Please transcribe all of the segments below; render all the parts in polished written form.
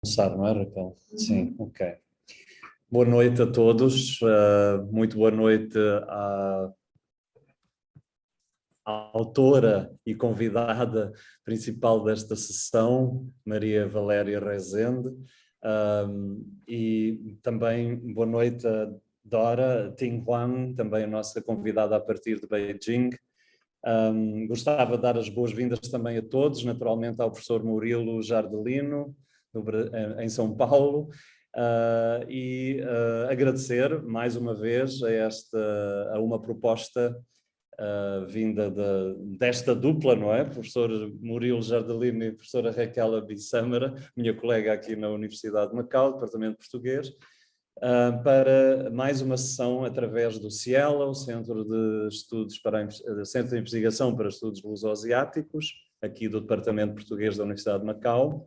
Começar, não é, Raquel? Sim, ok. Boa noite a todos, muito boa noite à autora e convidada principal desta sessão, Maria Valéria Rezende, e também boa noite a Dora Ting Huang, também a nossa convidada a partir de Beijing. Gostava de dar as boas-vindas também a todos, naturalmente ao professor Murilo Jardelino, em São Paulo, e agradecer mais uma vez a uma proposta vinda desta dupla, não é? Professor Murilo Jardelino e professora Raquel Abissâmara, minha colega aqui na Universidade de Macau, Departamento de Português, para mais uma sessão através do CIELA, o Centro de Centro de Investigação para Estudos Luso-Asiáticos, aqui do Departamento Português da Universidade de Macau.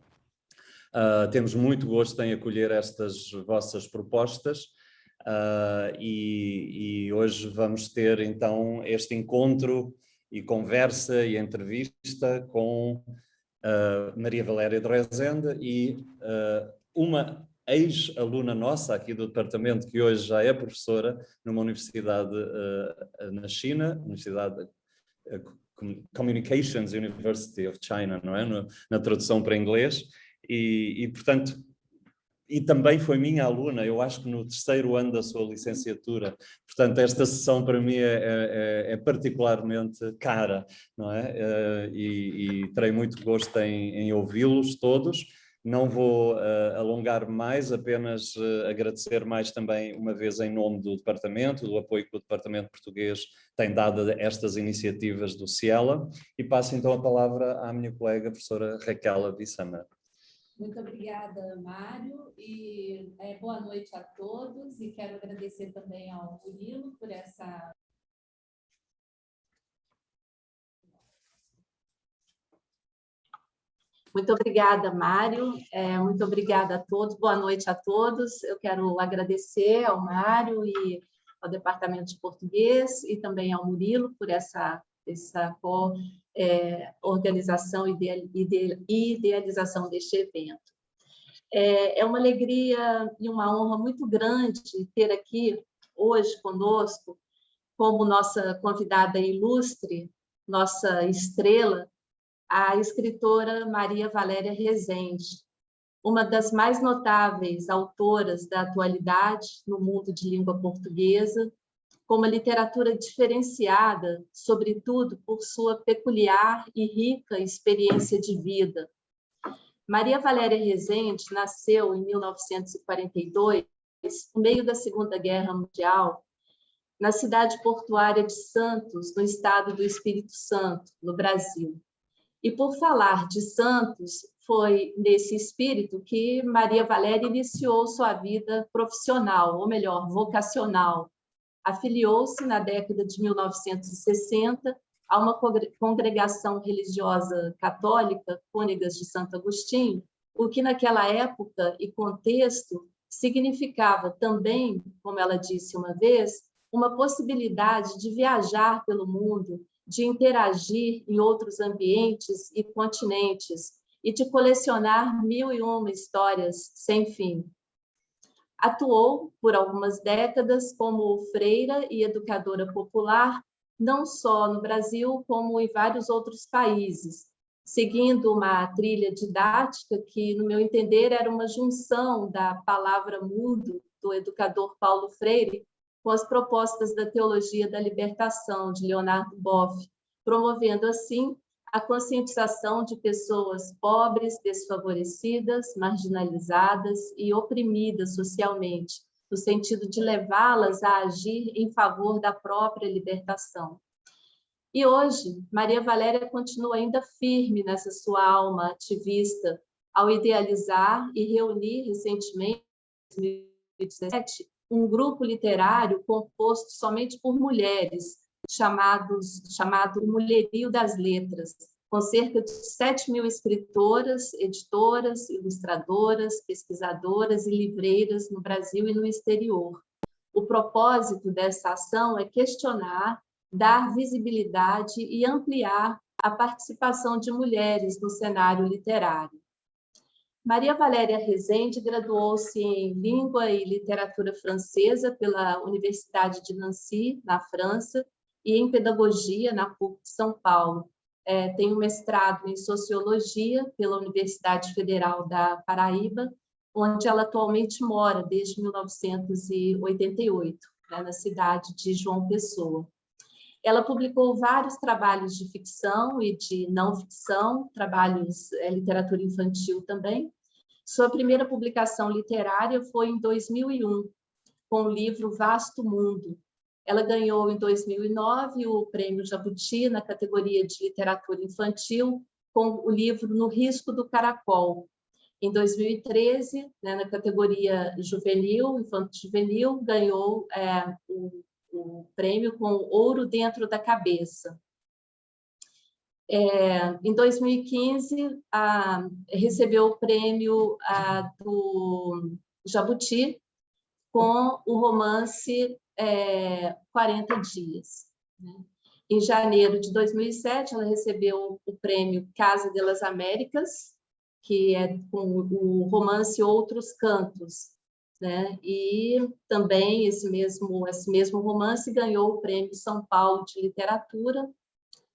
Temos muito gosto em acolher estas vossas propostas e hoje vamos ter então este encontro e conversa e entrevista com Maria Valéria de Rezende e uma ex-aluna nossa aqui do departamento, que hoje já é professora numa universidade na China, Universidade Communications University of China, não é? Na tradução para inglês, portanto, e também foi minha aluna, eu acho que no terceiro ano da sua licenciatura. Portanto, esta sessão para mim é particularmente cara, não é? E terei muito gosto em ouvi-los todos. Não vou alongar mais, apenas agradecer mais também, uma vez em nome do Departamento, do apoio que o Departamento Português tem dado a estas iniciativas do CIELA, e passo então a palavra à minha colega, a professora Raquel Abissâmara. Muito obrigada, Mário, e boa noite a todos, e quero agradecer também ao Murilo por essa... Muito obrigada, Mário, muito obrigada a todos, boa noite a todos. Eu quero agradecer ao Mário e ao Departamento de Português e também ao Murilo por essa organização e idealização deste evento. É uma alegria e uma honra muito grande ter aqui hoje conosco, como nossa convidada ilustre, nossa estrela, a escritora Maria Valéria Rezende, uma das mais notáveis autoras da atualidade no mundo de língua portuguesa, com uma literatura diferenciada, sobretudo por sua peculiar e rica experiência de vida. Maria Valéria Rezende nasceu em 1942, no meio da Segunda Guerra Mundial, na cidade portuária de Santos, no estado do Espírito Santo, no Brasil. E por falar de Santos, foi nesse espírito que Maria Valéria iniciou sua vida profissional, ou melhor, vocacional. Afiliou-se na década de 1960 a uma congregação religiosa católica, Cônegas de Santo Agostinho, o que naquela época e contexto significava também, como ela disse uma vez, uma possibilidade de viajar pelo mundo, de interagir em outros ambientes e continentes e de colecionar 1001 histórias sem fim. Atuou por algumas décadas como freira e educadora popular, não só no Brasil, como em vários outros países, seguindo uma trilha didática que, no meu entender, era uma junção da palavra mudo do educador Paulo Freire com as propostas da teologia da libertação de Leonardo Boff, promovendo assim a conscientização de pessoas pobres, desfavorecidas, marginalizadas e oprimidas socialmente, no sentido de levá-las a agir em favor da própria libertação. E hoje, Maria Valéria continua ainda firme nessa sua alma ativista, ao idealizar e reunir recentemente, em 2017, um grupo literário composto somente por mulheres, chamado Mulherio das Letras, com cerca de 7.000 escritoras, editoras, ilustradoras, pesquisadoras e livreiras no Brasil e no exterior. O propósito dessa ação é questionar, dar visibilidade e ampliar a participação de mulheres no cenário literário. Maria Valéria Rezende graduou-se em Língua e Literatura Francesa pela Universidade de Nancy, na França, e em Pedagogia na PUC de São Paulo. Tem um mestrado em Sociologia pela Universidade Federal da Paraíba, onde ela atualmente mora desde 1988, né, na cidade de João Pessoa. Ela publicou vários trabalhos de ficção e de não ficção, trabalhos literatura infantil também. Sua primeira publicação literária foi em 2001, com o livro Vasto Mundo. Ela ganhou em 2009 o Prêmio Jabuti na categoria de literatura infantil com o livro No Risco do Caracol. Em 2013, né, na categoria juvenil, infanto-juvenil, ganhou o prêmio com Ouro Dentro da Cabeça. Em 2015, recebeu o prêmio do Jabuti com o romance 40 Dias. Né? Em janeiro de 2007, ela recebeu o prêmio Casa de las Américas, que é com o romance Outros Cantos, né? E também esse mesmo romance ganhou o Prêmio São Paulo de Literatura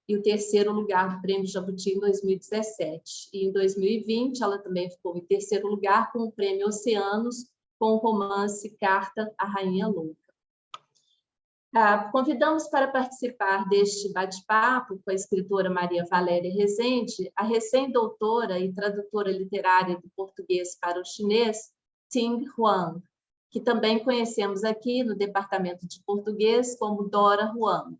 e o terceiro lugar do Prêmio Jabuti em 2017. E em 2020 ela também ficou em terceiro lugar com o Prêmio Oceanos com o romance Carta à Rainha Louca. Convidamos para participar deste bate-papo com a escritora Maria Valéria Rezende, a recém-doutora e tradutora literária do português para o chinês, Ting Huang, que também conhecemos aqui no Departamento de Português como Dora Huang.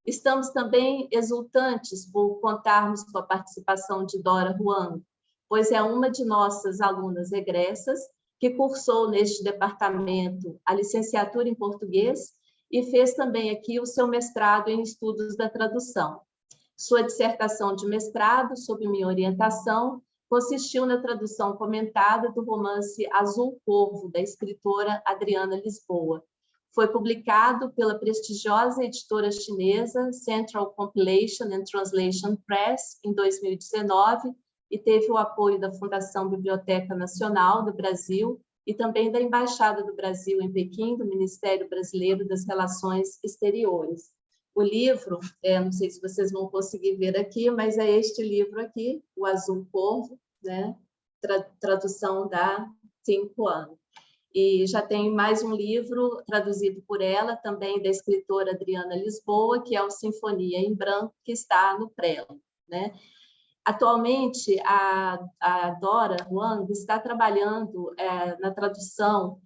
Estamos também exultantes por contarmos com a participação de Dora Huang, pois é uma de nossas alunas egressas que cursou neste departamento a licenciatura em português e fez também aqui o seu mestrado em estudos da tradução. Sua dissertação de mestrado, sob minha orientação, consistiu na tradução comentada do romance Azul Corvo, da escritora Adriana Lisboa. Foi publicado pela prestigiosa editora chinesa Central Compilation and Translation Press em 2019 e teve o apoio da Fundação Biblioteca Nacional do Brasil e também da Embaixada do Brasil em Pequim, do Ministério Brasileiro das Relações Exteriores. O livro, não sei se vocês vão conseguir ver aqui, mas é este livro aqui, O Azul Corvo, né? Tradução da Ting Huang. E já tem mais um livro traduzido por ela, também da escritora Adriana Lisboa, que é o Sinfonia em Branco, que está no Prelo, né? Atualmente, a Dora Huang está trabalhando na tradução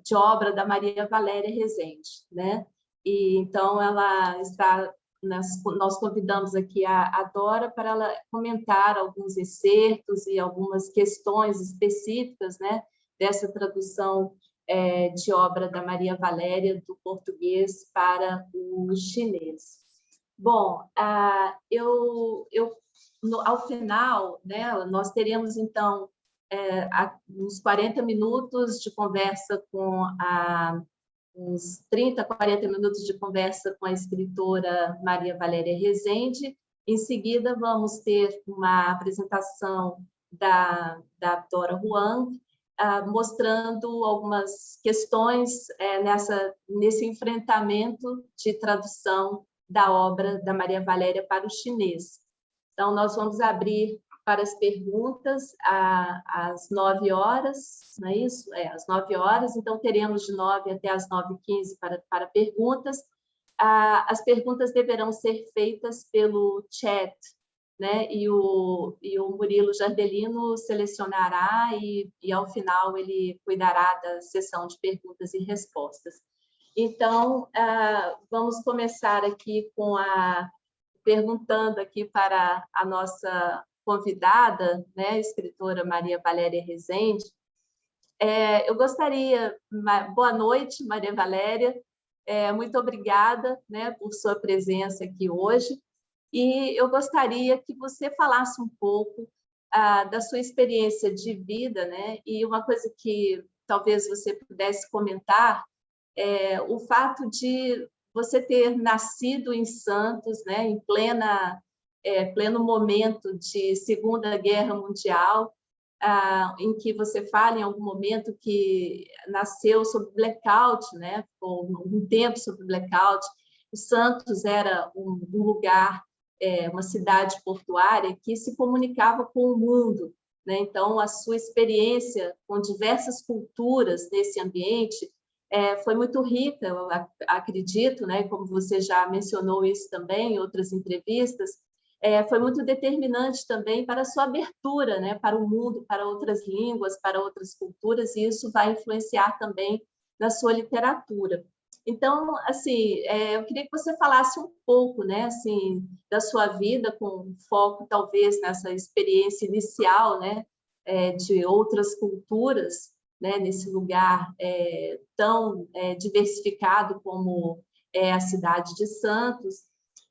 de obra da Maria Valéria Rezende, né? E então ela está, nós convidamos aqui a Dora para ela comentar alguns excertos e algumas questões específicas, né, dessa tradução de obra da Maria Valéria do português para o chinês. Bom, ao final, né, nós teremos, então, uns 40 minutos de conversa com uns 30, 40 minutos de conversa com a escritora Maria Valéria Rezende. Em seguida, vamos ter uma apresentação da Dora Huang, mostrando algumas questões nesse enfrentamento de tradução da obra da Maria Valéria para o chinês. Então, nós vamos abrir para as perguntas às 9 horas, não é isso? Às 9 horas, então teremos de 9 até às 9h15 para perguntas. As perguntas deverão ser feitas pelo chat, né? E o Murilo Jardelino selecionará e ao final ele cuidará da sessão de perguntas e respostas. Então, vamos começar aqui perguntando aqui para a nossa convidada, né, a escritora Maria Valéria Rezende. Eu gostaria... Boa noite, Maria Valéria. Muito obrigada, né, por sua presença aqui hoje. E eu gostaria que você falasse um pouco da sua experiência de vida, né? E uma coisa que talvez você pudesse comentar é o fato de você ter nascido em Santos, né, em plena pleno momento de Segunda Guerra Mundial, em que você fala em algum momento que nasceu sob blackout, né? Ou um tempo sob blackout. O Santos era um lugar, uma cidade portuária que se comunicava com o mundo, né? Então, a sua experiência com diversas culturas nesse ambiente foi muito rica, eu acredito, né? Como você já mencionou isso também em outras entrevistas, foi muito determinante também para a sua abertura, né? Para o mundo, para outras línguas, para outras culturas, e isso vai influenciar também na sua literatura. Então, assim, eu queria que você falasse um pouco, né, assim, da sua vida, com foco talvez nessa experiência inicial, né, de outras culturas, né, nesse lugar tão diversificado como é a cidade de Santos,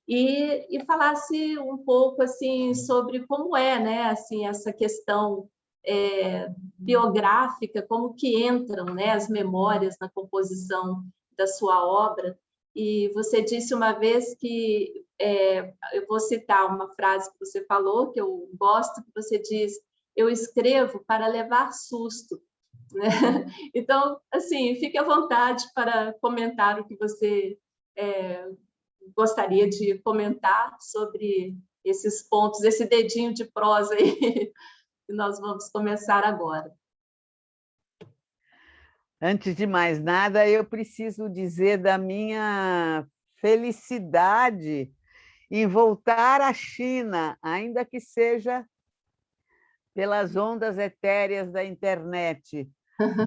e falasse um pouco assim sobre como né, assim, essa questão biográfica, como que entram, né, as memórias na composição da sua obra. E você disse uma vez que, eu vou citar uma frase que você falou, que eu gosto, que você diz: eu escrevo para levar susto. Né? Então, assim, fique à vontade para comentar o que você gostaria de comentar sobre esses pontos, esse dedinho de prosa aí, que nós vamos começar agora. Antes de mais nada, eu preciso dizer da minha felicidade em voltar à China, ainda que seja pelas ondas etéreas da internet,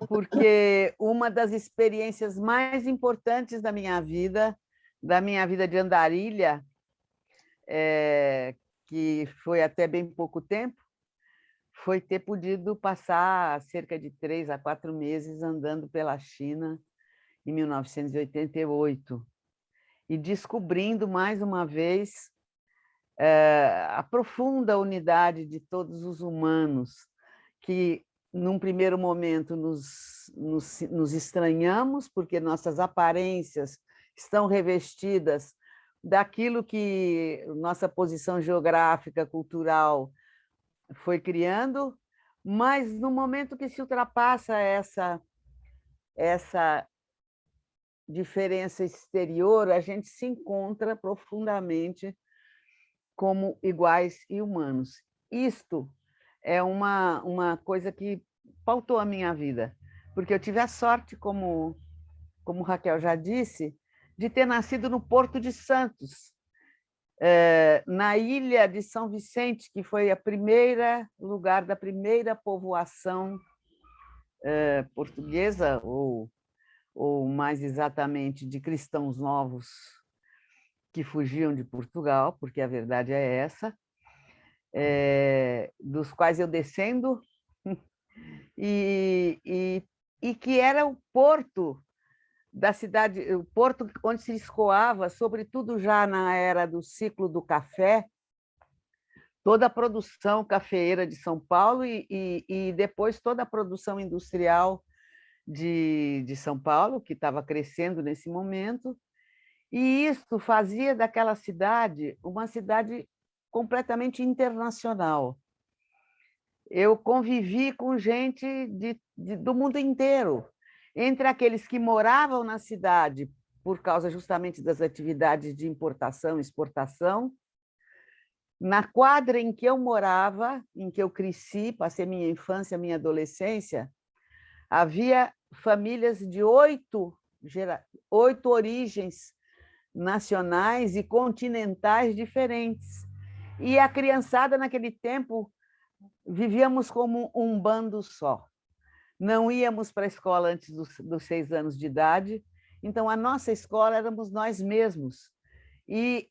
porque uma das experiências mais importantes da minha vida de andarilha, que foi até bem pouco tempo, foi ter podido passar cerca de 3 a 4 meses andando pela China em 1988 e descobrindo mais uma vez a profunda unidade de todos os humanos, que num primeiro momento nos estranhamos porque nossas aparências estão revestidas daquilo que nossa posição geográfica, cultural foi criando, mas no momento que se ultrapassa essa diferença exterior, a gente se encontra profundamente como iguais e humanos. Isto é uma coisa que pautou a minha vida, porque eu tive a sorte, como Raquel já disse, de ter nascido no Porto de Santos, na ilha de São Vicente, que foi a primeira lugar da primeira povoação portuguesa, ou mais exatamente de cristãos novos que fugiam de Portugal, porque a verdade é essa, dos quais eu descendo, e que era o porto da cidade, o porto onde se escoava, sobretudo já na era do ciclo do café, toda a produção cafeeira de São Paulo e depois toda a produção industrial de São Paulo, que estava crescendo nesse momento, e isso fazia daquela cidade uma cidade completamente internacional. Eu convivi com gente do mundo inteiro, entre aqueles que moravam na cidade por causa justamente das atividades de importação e exportação. Na quadra em que eu morava, em que eu cresci, passei minha infância, minha adolescência, havia famílias de 8 origens nacionais e continentais diferentes. E a criançada, naquele tempo, vivíamos como um bando só. Não íamos para a escola antes dos 6 anos de idade, então a nossa escola éramos nós mesmos. E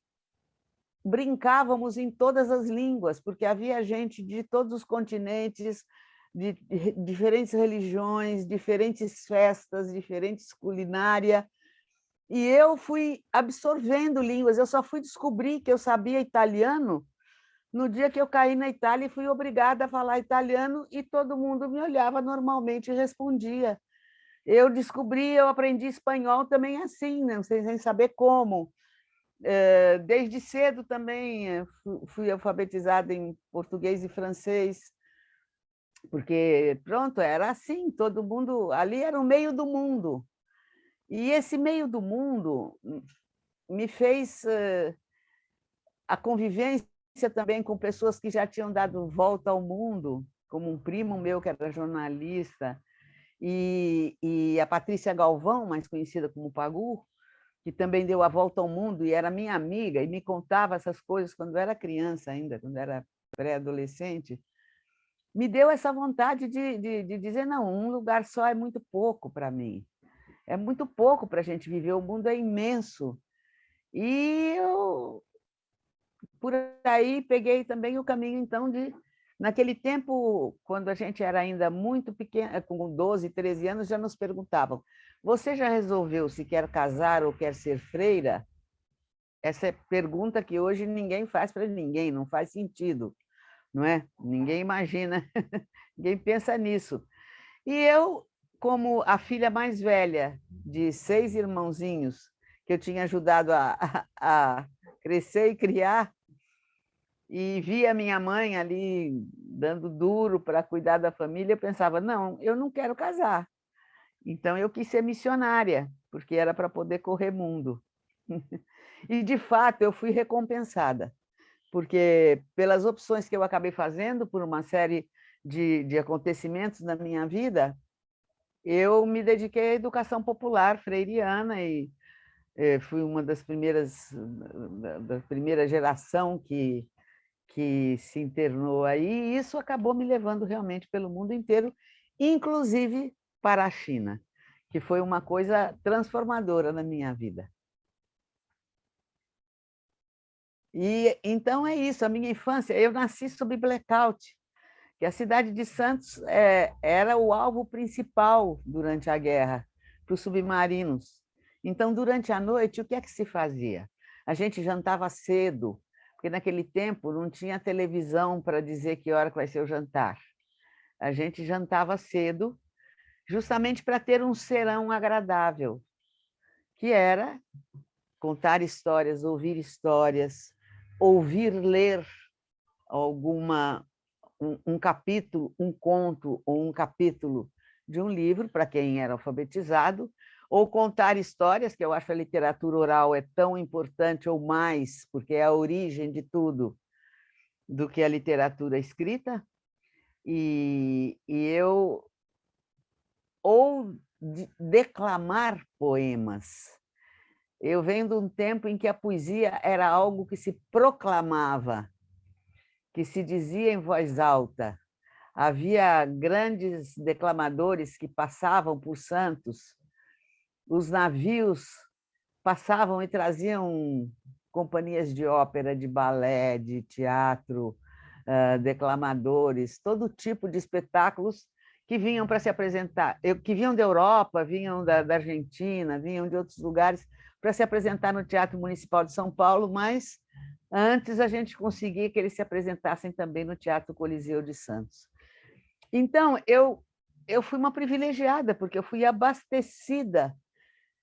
brincávamos em todas as línguas, porque havia gente de todos os continentes, de diferentes religiões, diferentes festas, diferentes culinárias. E eu fui absorvendo línguas. Eu só fui descobrir que eu sabia italiano no dia que eu caí na Itália e fui obrigada a falar italiano e todo mundo me olhava normalmente e respondia. Eu aprendi espanhol também assim, não sei, sem saber como. desde cedo também fui alfabetizada em português e francês, porque, pronto, era assim, todo mundo, ali era o meio do mundo. E esse meio do mundo me fez a convivência também com pessoas que já tinham dado volta ao mundo, como um primo meu que era jornalista, e a Patrícia Galvão, mais conhecida como Pagu, que também deu a volta ao mundo e era minha amiga e me contava essas coisas quando eu era criança ainda, quando eu era pré-adolescente, me deu essa vontade de dizer, não, um lugar só é muito pouco para mim. É muito pouco para a gente viver, o mundo é imenso. E eu, por aí, peguei também o caminho, então, de... Naquele tempo, quando a gente era ainda muito pequena, com 12, 13 anos, já nos perguntavam, você já resolveu se quer casar ou quer ser freira? Essa é pergunta que hoje ninguém faz para ninguém, não faz sentido, não é? Ninguém imagina, ninguém pensa nisso. E eu, como a filha mais velha de 6 irmãozinhos, que eu tinha ajudado a crescer e criar, e via minha mãe ali dando duro para cuidar da família, eu pensava, não, eu não quero casar. Então, eu quis ser missionária, porque era para poder correr mundo. E, de fato, eu fui recompensada, porque pelas opções que eu acabei fazendo, por uma série de acontecimentos na minha vida, eu me dediquei à educação popular freiriana e fui uma das primeiras, da primeira geração que se internou aí, e isso acabou me levando realmente pelo mundo inteiro, inclusive para a China, que foi uma coisa transformadora na minha vida. E então é isso, a minha infância, eu nasci sob blackout, que a cidade de Santos era o alvo principal durante a guerra, para os submarinos. Então, durante a noite, o que é que se fazia? A gente jantava cedo, porque naquele tempo não tinha televisão para dizer que hora que vai ser o jantar. A gente jantava cedo, justamente para ter um serão agradável, que era contar histórias, ouvir ler um capítulo, um conto ou um capítulo de um livro, para quem era alfabetizado, ou contar histórias, que eu acho que a literatura oral é tão importante ou mais, porque é a origem de tudo, do que a literatura escrita. Ou declamar poemas. Eu venho de um tempo em que a poesia era algo que se proclamava, que se dizia em voz alta. Havia grandes declamadores que passavam por Santos, os navios passavam e traziam companhias de ópera, de balé, de teatro, declamadores, todo tipo de espetáculos que vinham para se apresentar, que vinham da Europa, vinham da Argentina, vinham de outros lugares para se apresentar no Teatro Municipal de São Paulo, mas antes a gente conseguia que eles se apresentassem também no Teatro Coliseu de Santos. Então, eu fui uma privilegiada, porque eu fui abastecida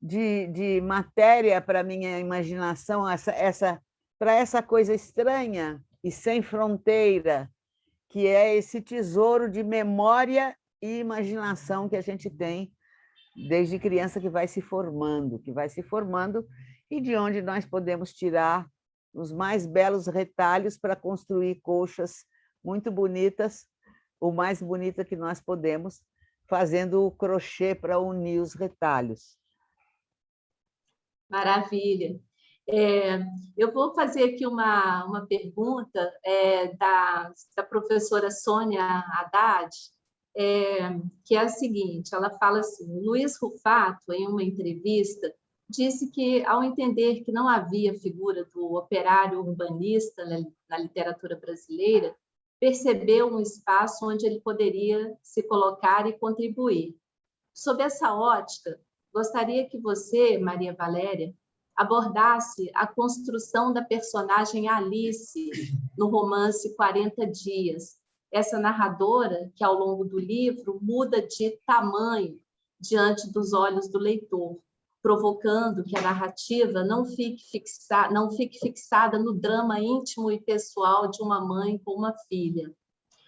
de matéria para a minha imaginação, para essa coisa estranha e sem fronteira, que é esse tesouro de memória e imaginação que a gente tem desde criança, que vai se formando, e de onde nós podemos tirar os mais belos retalhos para construir colchas muito bonitas, o mais bonita que nós podemos, fazendo o crochê para unir os retalhos. Maravilha. Eu vou fazer aqui uma pergunta da professora Sônia Haddad, que é a seguinte, ela fala assim, Luiz Rufato, em uma entrevista, disse que, ao entender que não havia figura do operário urbanista na literatura brasileira, percebeu um espaço onde ele poderia se colocar e contribuir. Sob essa ótica, gostaria que você, Maria Valéria, abordasse a construção da personagem Alice no romance 40 Dias, essa narradora que, ao longo do livro, muda de tamanho diante dos olhos do leitor, provocando que a narrativa não fique fixada no drama íntimo e pessoal de uma mãe com uma filha.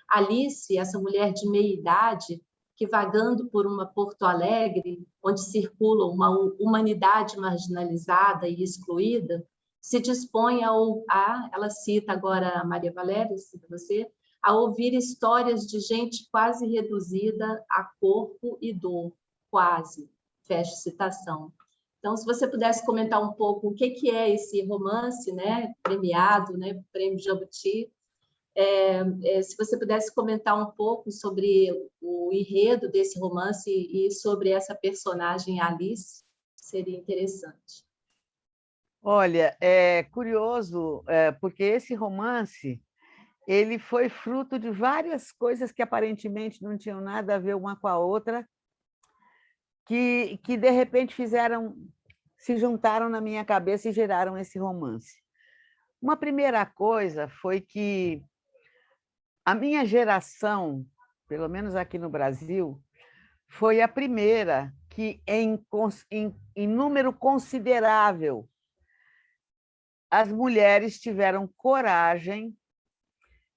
Alice, essa mulher de meia-idade, que vagando por uma Porto Alegre, onde circula uma humanidade marginalizada e excluída, se dispõe ela cita agora a Maria Valéria, cita você, a ouvir histórias de gente quase reduzida a corpo e dor, quase, fecha citação. Então, se você pudesse comentar um pouco o que é esse romance, né, premiado, né, Prêmio Jabuti, se você pudesse comentar um pouco sobre o enredo desse romance e sobre essa personagem Alice, seria interessante. Olha, é curioso, porque esse romance ele foi fruto de várias coisas que aparentemente não tinham nada a ver uma com a outra, que de repente se juntaram na minha cabeça e geraram esse romance. Uma primeira coisa foi que a minha geração, pelo menos aqui no Brasil, foi a primeira que, em número considerável, as mulheres tiveram coragem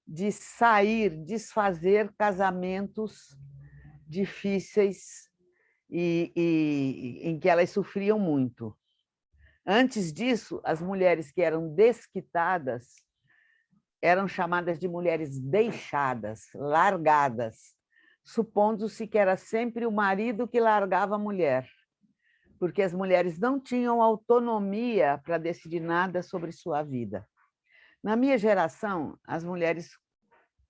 de sair, desfazer casamentos difíceis e em que elas sofriam muito. Antes disso, as mulheres que eram desquitadas eram chamadas de mulheres deixadas, largadas, supondo-se que era sempre o marido que largava a mulher, porque as mulheres não tinham autonomia para decidir nada sobre sua vida. Na minha geração, as mulheres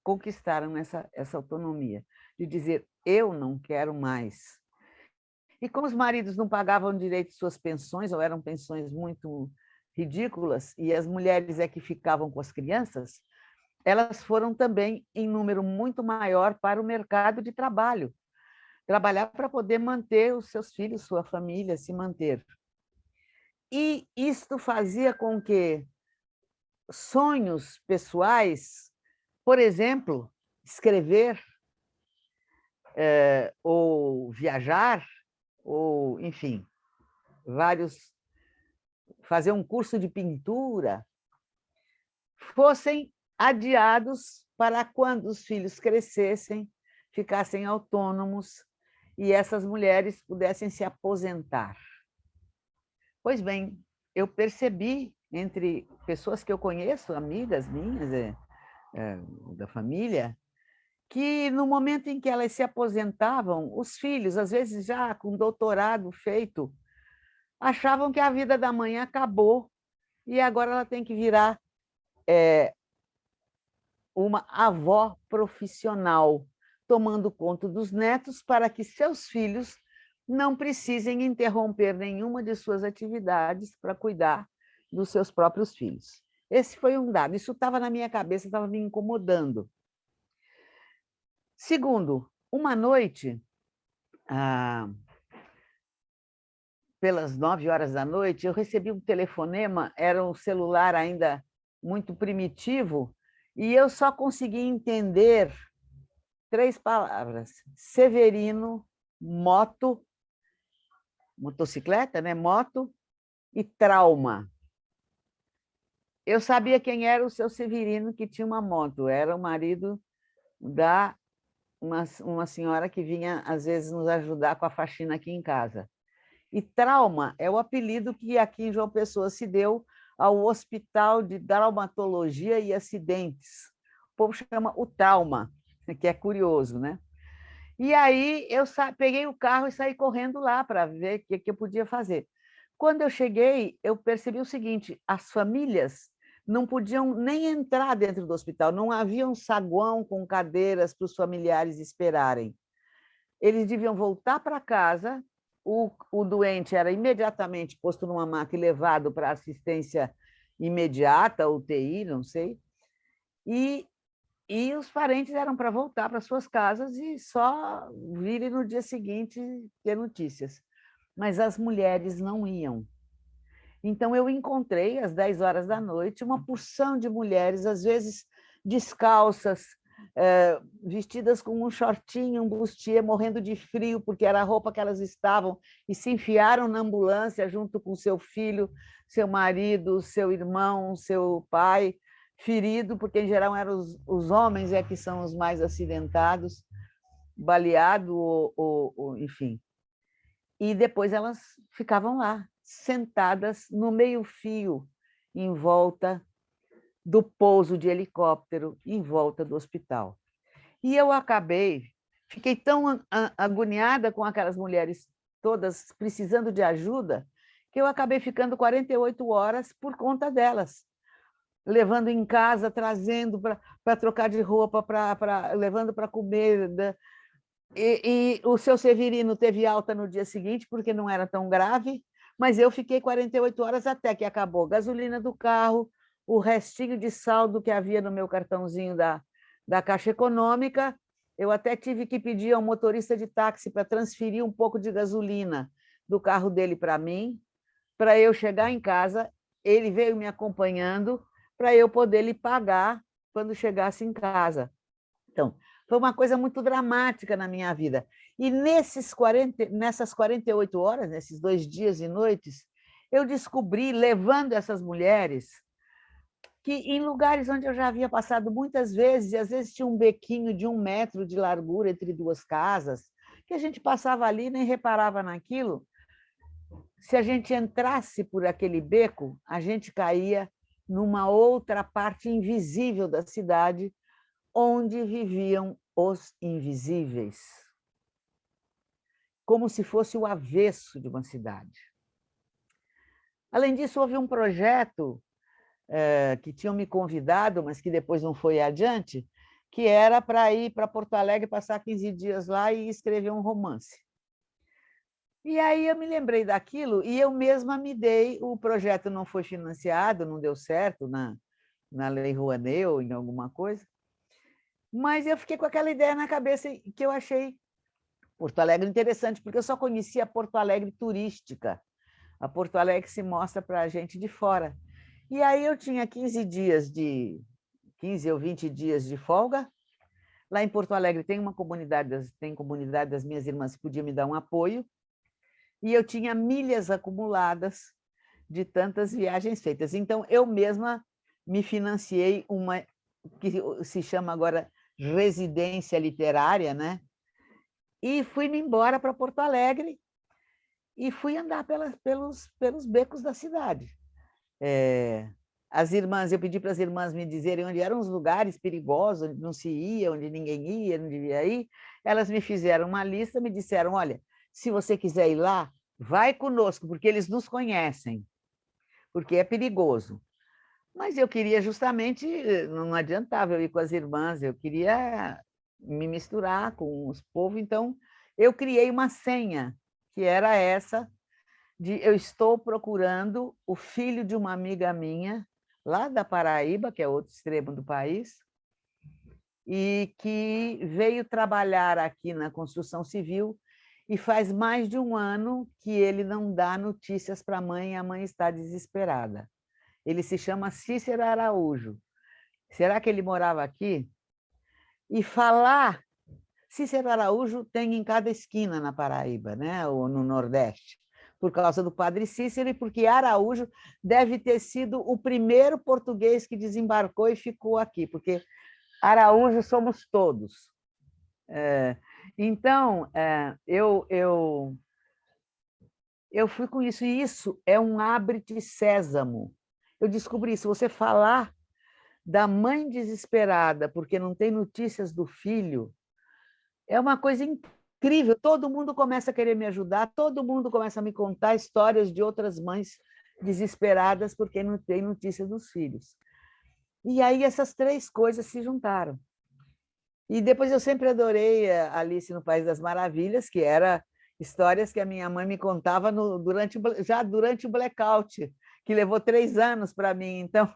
conquistaram essa autonomia, de dizer, eu não quero mais. E como os maridos não pagavam direito de suas pensões, ou eram pensões muito ridículas, e as mulheres é que ficavam com as crianças, elas foram também em número muito maior para o mercado de trabalho, trabalhar para poder manter os seus filhos, sua família, se manter. E isto fazia com que sonhos pessoais, por exemplo, escrever, ou viajar, ou, enfim, fazer um curso de pintura, fossem adiados para quando os filhos crescessem, ficassem autônomos e essas mulheres pudessem se aposentar. Pois bem, eu percebi entre pessoas que eu conheço, amigas minhas, da família, que no momento em que elas se aposentavam, os filhos, às vezes já com doutorado feito, achavam que a vida da mãe acabou e agora ela tem que virar uma avó profissional, tomando conta dos netos para que seus filhos não precisem interromper nenhuma de suas atividades para cuidar dos seus próprios filhos. Esse foi um dado. Isso estava na minha cabeça, estava me incomodando. Segundo, uma noite, pelas 9h da noite, eu recebi um telefonema, era um celular ainda muito primitivo, e eu só consegui entender 3 palavras: Severino, moto, motocicleta, né? Moto, e trauma. Eu sabia quem era o seu Severino, que tinha uma moto, era o marido da uma senhora que vinha, às vezes, nos ajudar com a faxina aqui em casa. E trauma é o apelido que aqui em João Pessoa se deu ao Hospital de Traumatologia e Acidentes. O povo chama o trauma, que é curioso, né? E aí eu peguei o carro e saí correndo lá para ver o que eu podia fazer. Quando eu cheguei, eu percebi o seguinte: as famílias não podiam nem entrar dentro do hospital, não havia um saguão com cadeiras para os familiares esperarem. Eles deviam voltar para casa, o doente era imediatamente posto numa maca e levado para assistência imediata, UTI, não sei, e os parentes eram para voltar para suas casas e só virem no dia seguinte ter notícias. Mas as mulheres não iam. Então, eu encontrei, às 10h da noite, uma porção de mulheres, às vezes descalças, vestidas com um shortinho, um bustier, morrendo de frio, porque era a roupa que elas estavam, e se enfiaram na ambulância junto com seu filho, seu marido, seu irmão, seu pai, ferido, porque em geral eram os homens que são os mais acidentados, baleado, enfim. E depois elas ficavam lá, sentadas no meio-fio, em volta do pouso de helicóptero, em volta do hospital. E eu fiquei tão agoniada com aquelas mulheres todas precisando de ajuda, que eu acabei ficando 48 horas por conta delas, levando em casa, trazendo para trocar de roupa, levando para comer. E o seu Severino teve alta no dia seguinte, porque não era tão grave, mas eu fiquei 48 horas até que acabou a gasolina do carro, o restinho de saldo que havia no meu cartãozinho da Caixa Econômica. Eu até tive que pedir ao motorista de táxi para transferir um pouco de gasolina do carro dele para mim, para eu chegar em casa. Ele veio me acompanhando para eu poder lhe pagar quando chegasse em casa. Então, foi uma coisa muito dramática na minha vida. E nessas 48 horas, nesses 2 dias e noites, eu descobri, levando essas mulheres, que em lugares onde eu já havia passado muitas vezes, e às vezes tinha um bequinho de 1 metro de largura entre 2 casas, que a gente passava ali e nem reparava naquilo. Se a gente entrasse por aquele beco, a gente caía numa outra parte invisível da cidade, onde viviam os invisíveis, como se fosse o avesso de uma cidade. Além disso, houve um projeto que tinham me convidado, mas que depois não foi adiante, que era para ir para Porto Alegre, passar 15 dias lá e escrever um romance. E aí eu me lembrei daquilo e eu mesma me dei, o projeto não foi financiado, não deu certo na Lei Rouanet ou em alguma coisa, mas eu fiquei com aquela ideia na cabeça que eu achei Porto Alegre interessante, porque eu só conhecia Porto Alegre turística, a Porto Alegre se mostra para a gente de fora. E aí eu tinha 15 ou 20 dias de folga. Lá em Porto Alegre tem comunidade das minhas irmãs que podia me dar um apoio, e eu tinha milhas acumuladas de tantas viagens feitas. Então, eu mesma me financiei uma que se chama agora residência literária, né? E fui-me embora para Porto Alegre e fui andar pelos becos da cidade. Eu pedi para as irmãs me dizerem onde eram os lugares perigosos, onde não se ia, onde ninguém ia, não devia ir. Elas me fizeram uma lista, me disseram, olha, se você quiser ir lá, vai conosco, porque eles nos conhecem, porque é perigoso. Mas eu queria justamente, não adiantava eu ir com as irmãs, eu queria me misturar com os povos, então eu criei uma senha, que era essa, de eu estou procurando o filho de uma amiga minha, lá da Paraíba, que é outro extremo do país, e que veio trabalhar aqui na construção civil, e faz mais de 1 ano que ele não dá notícias para a mãe, e a mãe está desesperada. Ele se chama Cícero Araújo. Será que ele morava aqui? E falar... Cícero Araújo tem em cada esquina na Paraíba, né? Ou no Nordeste, por causa do padre Cícero e porque Araújo deve ter sido o primeiro português que desembarcou e ficou aqui, porque Araújo somos todos. Então, eu fui com isso, e isso é um abre-te sésamo. Eu descobri, se você falar da mãe desesperada porque não tem notícias do filho, é uma coisa incrível. Todo mundo começa a querer me ajudar, todo mundo começa a me contar histórias de outras mães desesperadas porque não tem notícia dos filhos. E aí essas 3 coisas se juntaram. E depois eu sempre adorei Alice no País das Maravilhas, que era histórias que a minha mãe me contava já durante o blackout, que levou 3 anos para mim. Então,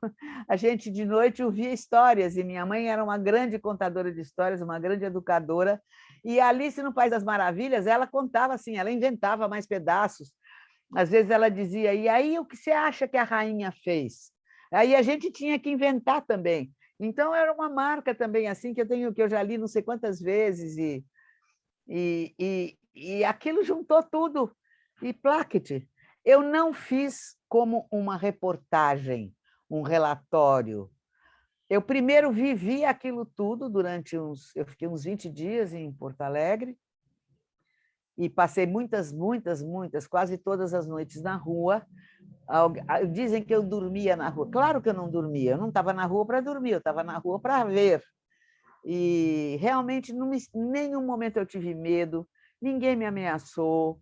a gente de noite ouvia histórias, e minha mãe era uma grande contadora de histórias, uma grande educadora. E a Alice no País das Maravilhas, ela contava assim, ela inventava mais pedaços. Às vezes ela dizia, e aí o que você acha que a rainha fez? Aí a gente tinha que inventar também. Então, era uma marca também assim que eu já li não sei quantas vezes, e aquilo juntou tudo. E plaquete. Eu não fiz como uma reportagem, um relatório. Eu primeiro vivi aquilo tudo eu fiquei uns 20 dias em Porto Alegre, e passei muitas, quase todas as noites na rua. Dizem que eu dormia na rua. Claro que eu não dormia, eu não estava na rua para dormir, eu estava na rua para ver. E realmente, em nenhum momento eu tive medo, ninguém me ameaçou,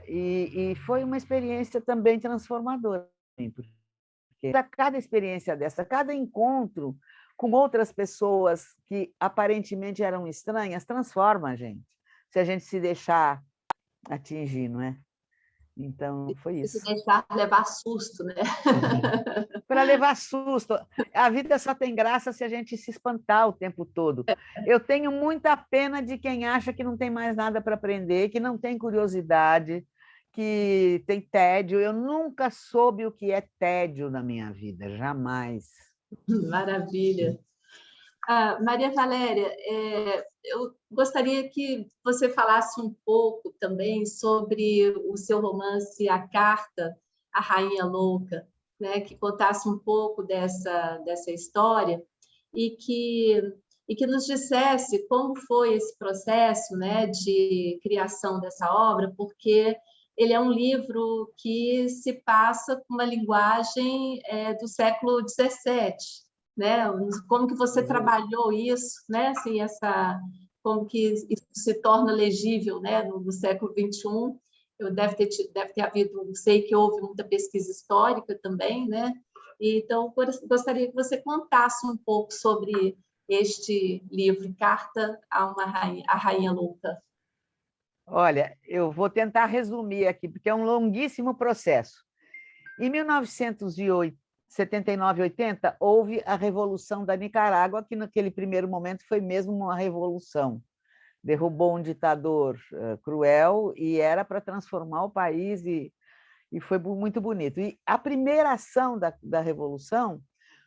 e foi uma experiência também transformadora, porque cada experiência dessa, cada encontro com outras pessoas que aparentemente eram estranhas, transforma a gente, se a gente se deixar atingir, não é? Então, foi Se isso. deixar levar susto, né? Para levar susto. A vida só tem graça se a gente se espantar o tempo todo. Eu tenho muita pena de quem acha que não tem mais nada para aprender, que não tem curiosidade, que tem tédio. Eu nunca soube o que é tédio na minha vida, jamais. Maravilha. Maria Valéria, eu gostaria que você falasse um pouco também sobre o seu romance A Carta à Rainha Louca, né? Que contasse um pouco dessa história e que nos dissesse como foi esse processo, né, de criação dessa obra, porque ele é um livro que se passa com uma linguagem do século XVII, né? Como que você trabalhou isso, né? Assim, como que isso se torna legível, né? No século XXI. Deve ter havido, sei que houve muita pesquisa histórica também, né? Então, gostaria que você contasse um pouco sobre este livro, Carta à Rainha Louca. Olha, eu vou tentar resumir aqui, porque é um longuíssimo processo. Em 1979, 80, houve a Revolução da Nicarágua, que naquele primeiro momento foi mesmo uma revolução. Derrubou um ditador cruel e era para transformar o país, e foi muito bonito. E a primeira ação da Revolução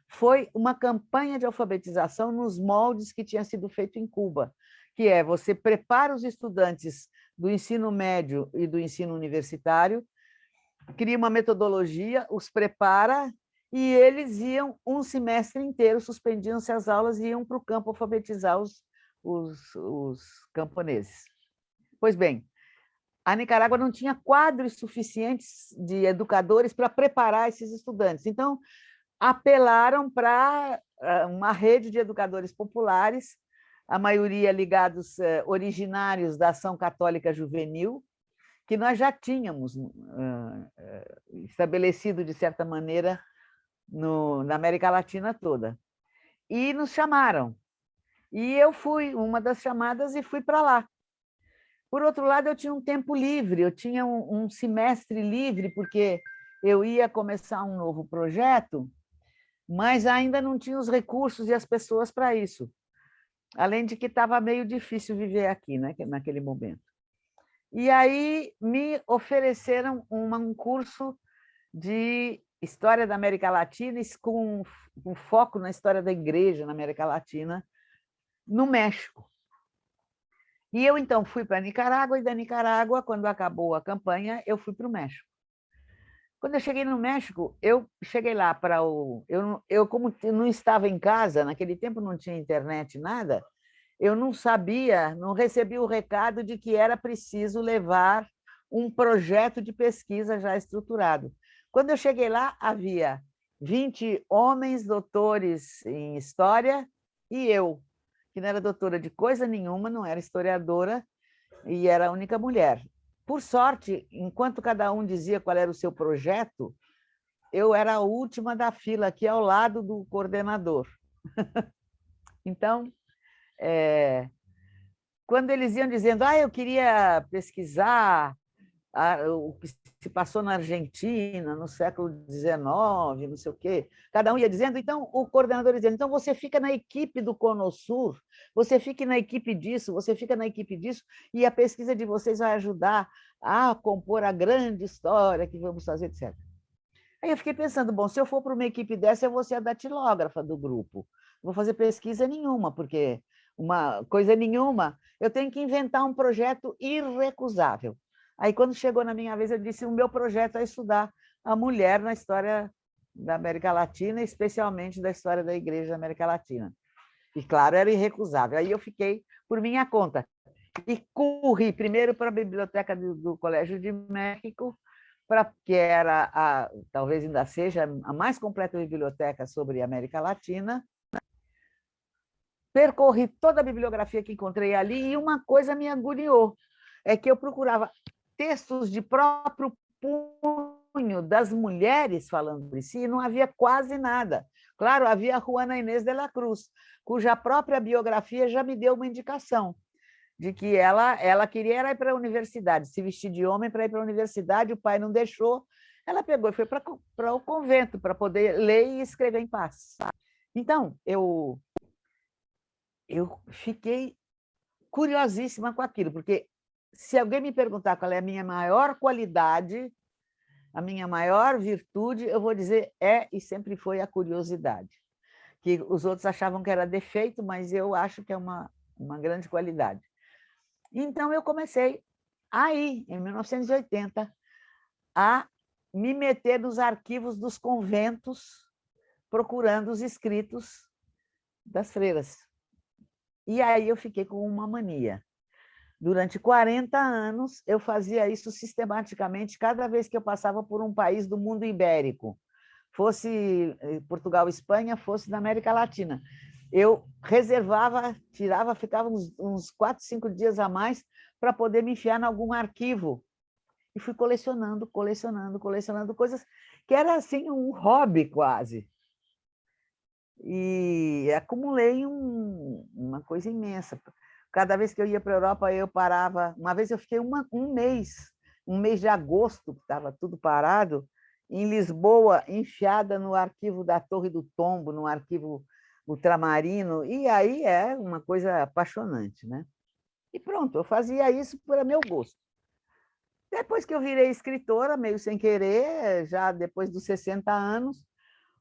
foi uma campanha de alfabetização nos moldes que tinha sido feito em Cuba, que é você prepara os estudantes do ensino médio e do ensino universitário, cria uma metodologia, os prepara, e eles iam um semestre inteiro, suspendiam-se as aulas e iam para o campo alfabetizar os camponeses. Pois bem, a Nicarágua não tinha quadros suficientes de educadores para preparar esses estudantes. Então, apelaram para uma rede de educadores populares, a maioria ligados, originários da Ação Católica Juvenil, que nós já tínhamos estabelecido, de certa maneira, na América Latina toda. E nos chamaram. E eu fui uma das chamadas e fui para lá. Por outro lado, eu tinha um tempo livre, eu tinha um semestre livre, porque eu ia começar um novo projeto, mas ainda não tinha os recursos e as pessoas para isso. Além de que estava meio difícil viver aqui, né, naquele momento. E aí me ofereceram um curso de História da América Latina, com foco na história da igreja na América Latina, no México. E eu, então, fui para a Nicarágua, e da Nicarágua, quando acabou a campanha, eu fui para o México. Quando eu cheguei no México, eu cheguei lá para o... Eu, como não estava em casa, naquele tempo não tinha internet, nada, eu não sabia, não recebi o recado de que era preciso levar um projeto de pesquisa já estruturado. Quando eu cheguei lá, havia 20 homens doutores em História e eu, que não era doutora de coisa nenhuma, não era historiadora e era a única mulher. Por sorte, enquanto cada um dizia qual era o seu projeto, eu era a última da fila, aqui ao lado do coordenador. Então, quando eles iam dizendo, eu queria pesquisar o que se passou na Argentina no século XIX, não sei o quê, cada um ia dizendo, então o coordenador dizendo, então você fica na equipe do Conosur, você fica na equipe disso, você fica na equipe disso, e a pesquisa de vocês vai ajudar a compor a grande história que vamos fazer, etc. Aí eu fiquei pensando, bom, se eu for para uma equipe dessa, eu vou ser a datilógrafa do grupo. Não vou fazer pesquisa nenhuma, porque uma coisa nenhuma, eu tenho que inventar um projeto irrecusável. Aí, quando chegou na minha vez, eu disse, o meu projeto é estudar a mulher na história da América Latina, especialmente da história da Igreja da América Latina. E, claro, era irrecusável. Aí eu fiquei por minha conta. E corri primeiro para a biblioteca do Colégio de México, que era, talvez ainda seja, a mais completa biblioteca sobre a América Latina. Percorri toda a bibliografia que encontrei ali e uma coisa me agoniou, é que eu procurava textos de próprio punho das mulheres falando por si e não havia quase nada. Claro, havia Juana Inés de la Cruz, cuja própria biografia já me deu uma indicação de que ela queria ir para a universidade, se vestir de homem para ir para a universidade, o pai não deixou, ela pegou e foi para o convento para poder ler e escrever em paz. Então, eu fiquei curiosíssima com aquilo, porque se alguém me perguntar qual é a minha maior qualidade, a minha maior virtude, eu vou dizer e sempre foi a curiosidade, que os outros achavam que era defeito, mas eu acho que é uma grande qualidade. Então, eu comecei aí, em 1980, a me meter nos arquivos dos conventos, procurando os escritos das freiras. E aí eu fiquei com uma mania. Durante 40 anos, eu fazia isso sistematicamente, cada vez que eu passava por um país do mundo ibérico, fosse Portugal, Espanha, fosse na América Latina. Eu reservava, tirava, ficava uns 4, 5 dias a mais para poder me enfiar em algum arquivo. E fui colecionando coisas que era assim um hobby quase. E acumulei uma coisa imensa. Cada vez que eu ia para a Europa, eu parava. Uma vez eu fiquei um mês de agosto, que estava tudo parado, em Lisboa, enfiada no arquivo da Torre do Tombo, no arquivo ultramarino, e aí é uma coisa apaixonante, né? E pronto, eu fazia isso por meu gosto. Depois que eu virei escritora, meio sem querer, já depois dos 60 anos,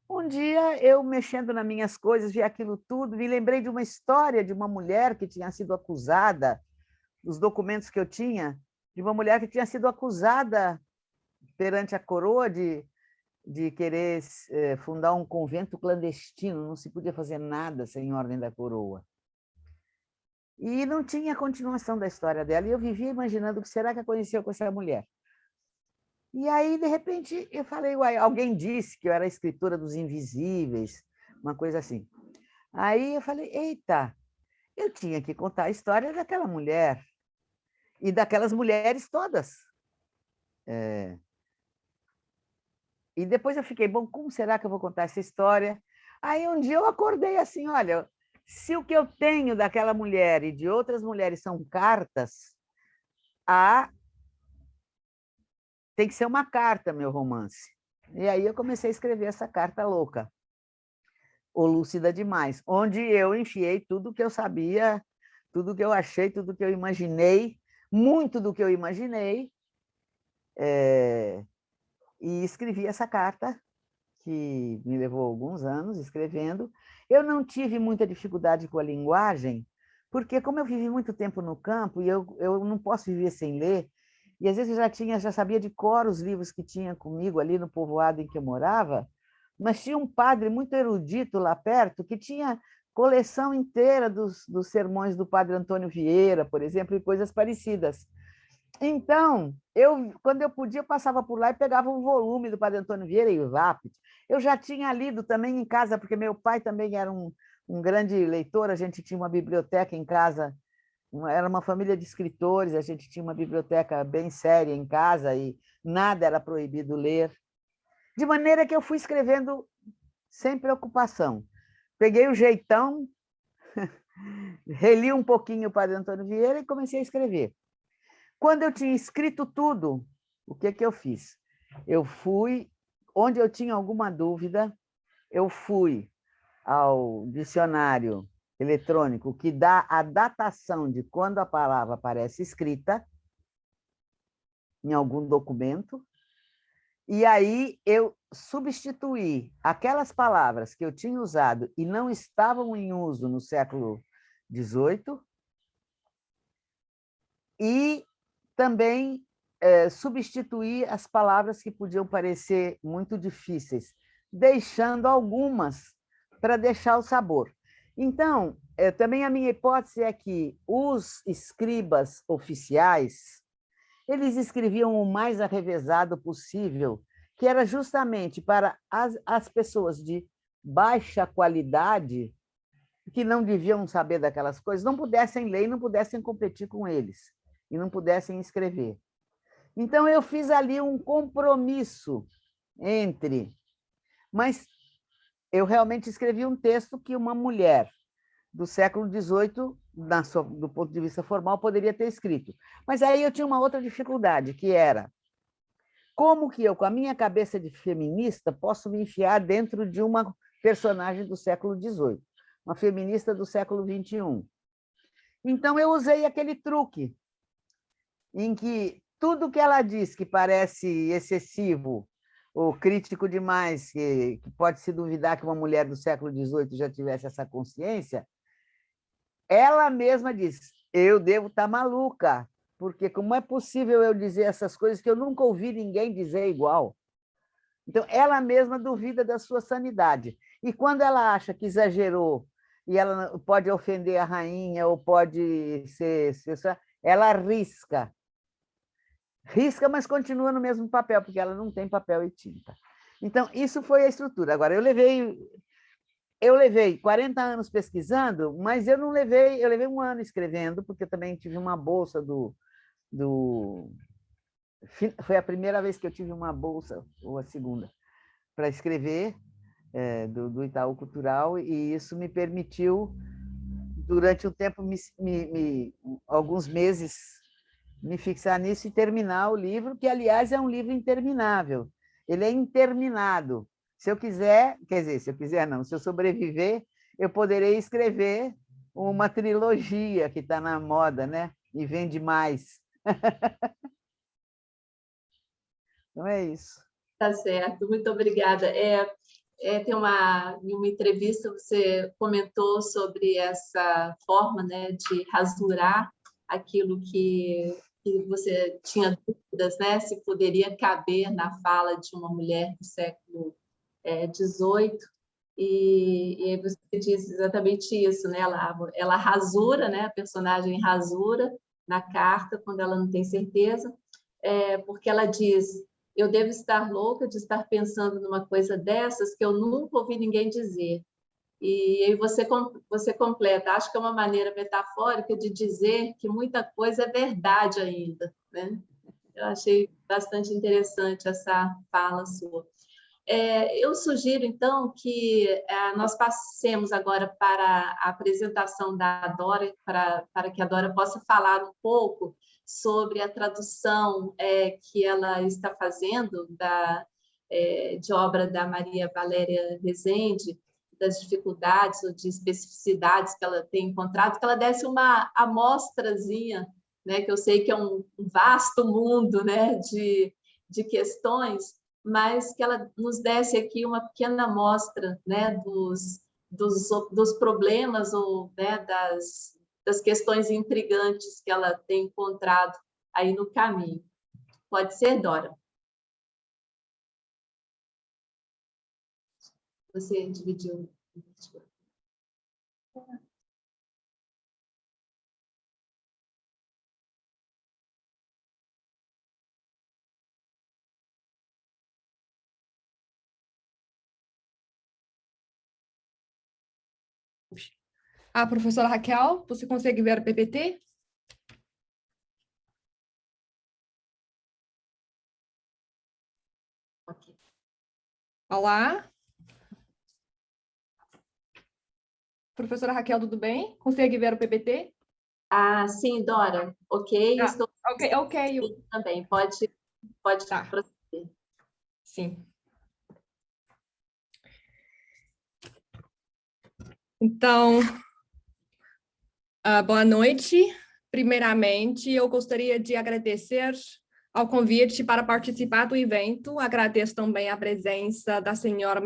um dia eu, mexendo nas minhas coisas, vi aquilo tudo, me lembrei de uma história de uma mulher que tinha sido acusada, dos documentos que eu tinha, de uma mulher que tinha sido acusada perante a coroa de querer fundar um convento clandestino, não se podia fazer nada sem ordem da coroa. E não tinha continuação da história dela, e eu vivia imaginando o que será que aconteceu com essa mulher. E aí, de repente, eu falei, uai, alguém disse que eu era a escritora dos invisíveis, uma coisa assim. Aí eu falei, eita, eu tinha que contar a história daquela mulher, e daquelas mulheres todas. E depois eu fiquei, bom, como será que eu vou contar essa história? Aí um dia eu acordei assim, olha, se o que eu tenho daquela mulher e de outras mulheres são cartas, tem que ser uma carta, meu romance. E aí eu comecei a escrever essa carta louca, ou lúcida demais, onde eu enfiei tudo que eu sabia, tudo que eu achei, tudo que eu imaginei, muito do que eu imaginei, e escrevi essa carta, que me levou alguns anos escrevendo. Eu não tive muita dificuldade com a linguagem, porque como eu vivi muito tempo no campo, e eu não posso viver sem ler, e às vezes eu já sabia de cor os livros que tinha comigo ali no povoado em que eu morava, mas tinha um padre muito erudito lá perto que tinha coleção inteira dos sermões do padre Antônio Vieira, por exemplo, e coisas parecidas. Então, quando eu podia, eu passava por lá e pegava um volume do padre Antônio Vieira e Vápit. Eu já tinha lido também em casa, porque meu pai também era um grande leitor, a gente tinha uma biblioteca em casa, era uma família de escritores, a gente tinha uma biblioteca bem séria em casa e nada era proibido ler. De maneira que eu fui escrevendo sem preocupação. Peguei o jeitão, reli um pouquinho o padre Antônio Vieira e comecei a escrever. Quando eu tinha escrito tudo, o que eu fiz? Eu fui, onde eu tinha alguma dúvida, eu fui ao dicionário eletrônico que dá a datação de quando a palavra aparece escrita em algum documento, E aí eu substituí aquelas palavras que eu tinha usado e não estavam em uso no século XVIII e também substituí as palavras que podiam parecer muito difíceis, deixando algumas para deixar o sabor. Então, também a minha hipótese é que os escribas oficiais, eles escreviam o mais arrevezado possível, que era justamente para as pessoas de baixa qualidade, que não deviam saber daquelas coisas, não pudessem ler e não pudessem competir com eles, e não pudessem escrever. Então, eu fiz ali um compromisso entre... Mas eu realmente escrevi um texto que uma mulher do século XVIII, do ponto de vista formal, poderia ter escrito. Mas aí eu tinha uma outra dificuldade, que era como que eu, com a minha cabeça de feminista, posso me enfiar dentro de uma personagem do século XVIII, uma feminista do século XXI. Então, eu usei aquele truque em que tudo que ela diz que parece excessivo ou crítico demais, que pode se duvidar que uma mulher do século XVIII já tivesse essa consciência, ela mesma diz, eu devo estar maluca, porque como é possível eu dizer essas coisas que eu nunca ouvi ninguém dizer igual? Então, ela mesma duvida da sua sanidade. E quando ela acha que exagerou, e ela pode ofender a rainha, ou pode ser ela arrisca. Risca, mas continua no mesmo papel, porque ela não tem papel e tinta. Então, isso foi a estrutura. Agora, eu levei 40 anos pesquisando, mas eu levei um ano escrevendo, porque também tive uma bolsa foi a primeira vez que eu tive uma bolsa, ou a segunda, para escrever, do Itaú Cultural, e isso me permitiu, durante um tempo, alguns meses, me fixar nisso e terminar o livro, que, aliás, é um livro interminável. Ele é interminado. Se eu quiser, quer dizer, se eu quiser não, se eu sobreviver, eu poderei escrever uma trilogia que está na moda, né? E vende mais. Então é isso. Tá certo, muito obrigada. Tem em uma entrevista você comentou sobre essa forma, né, de rasurar aquilo que você tinha dúvidas, né, se poderia caber na fala de uma mulher do século XVIII, e aí você diz exatamente isso, né? Ela rasura, né? A personagem rasura na carta quando ela não tem certeza, porque ela diz: eu devo estar louca de estar pensando numa coisa dessas que eu nunca ouvi ninguém dizer. E aí você completa, acho que é uma maneira metafórica de dizer que muita coisa é verdade ainda, né? Eu achei bastante interessante essa fala sua. Eu sugiro, então, que nós passemos agora para a apresentação da Dora, para que a Dora possa falar um pouco sobre a tradução que ela está fazendo de obra da Maria Valéria Rezende, das dificuldades ou de especificidades que ela tem encontrado, que ela desse uma amostrazinha, né, que eu sei que é um vasto mundo, né, de questões, mas que ela nos desse aqui uma pequena amostra, né, dos problemas ou, né, das questões intrigantes que ela tem encontrado aí no caminho. Pode ser, Dora? Você dividiu. A professora Raquel, você consegue ver o PPT? Okay. Olá. Professora Raquel, tudo bem? Consegue ver o PPT? Ah, sim, Dora. Ok, estou ok. Também. Pode tá. proceder. Sim. Então, boa noite. Primeiramente, eu gostaria de agradecer ao convite para participar do evento. Agradeço também a presença da senhora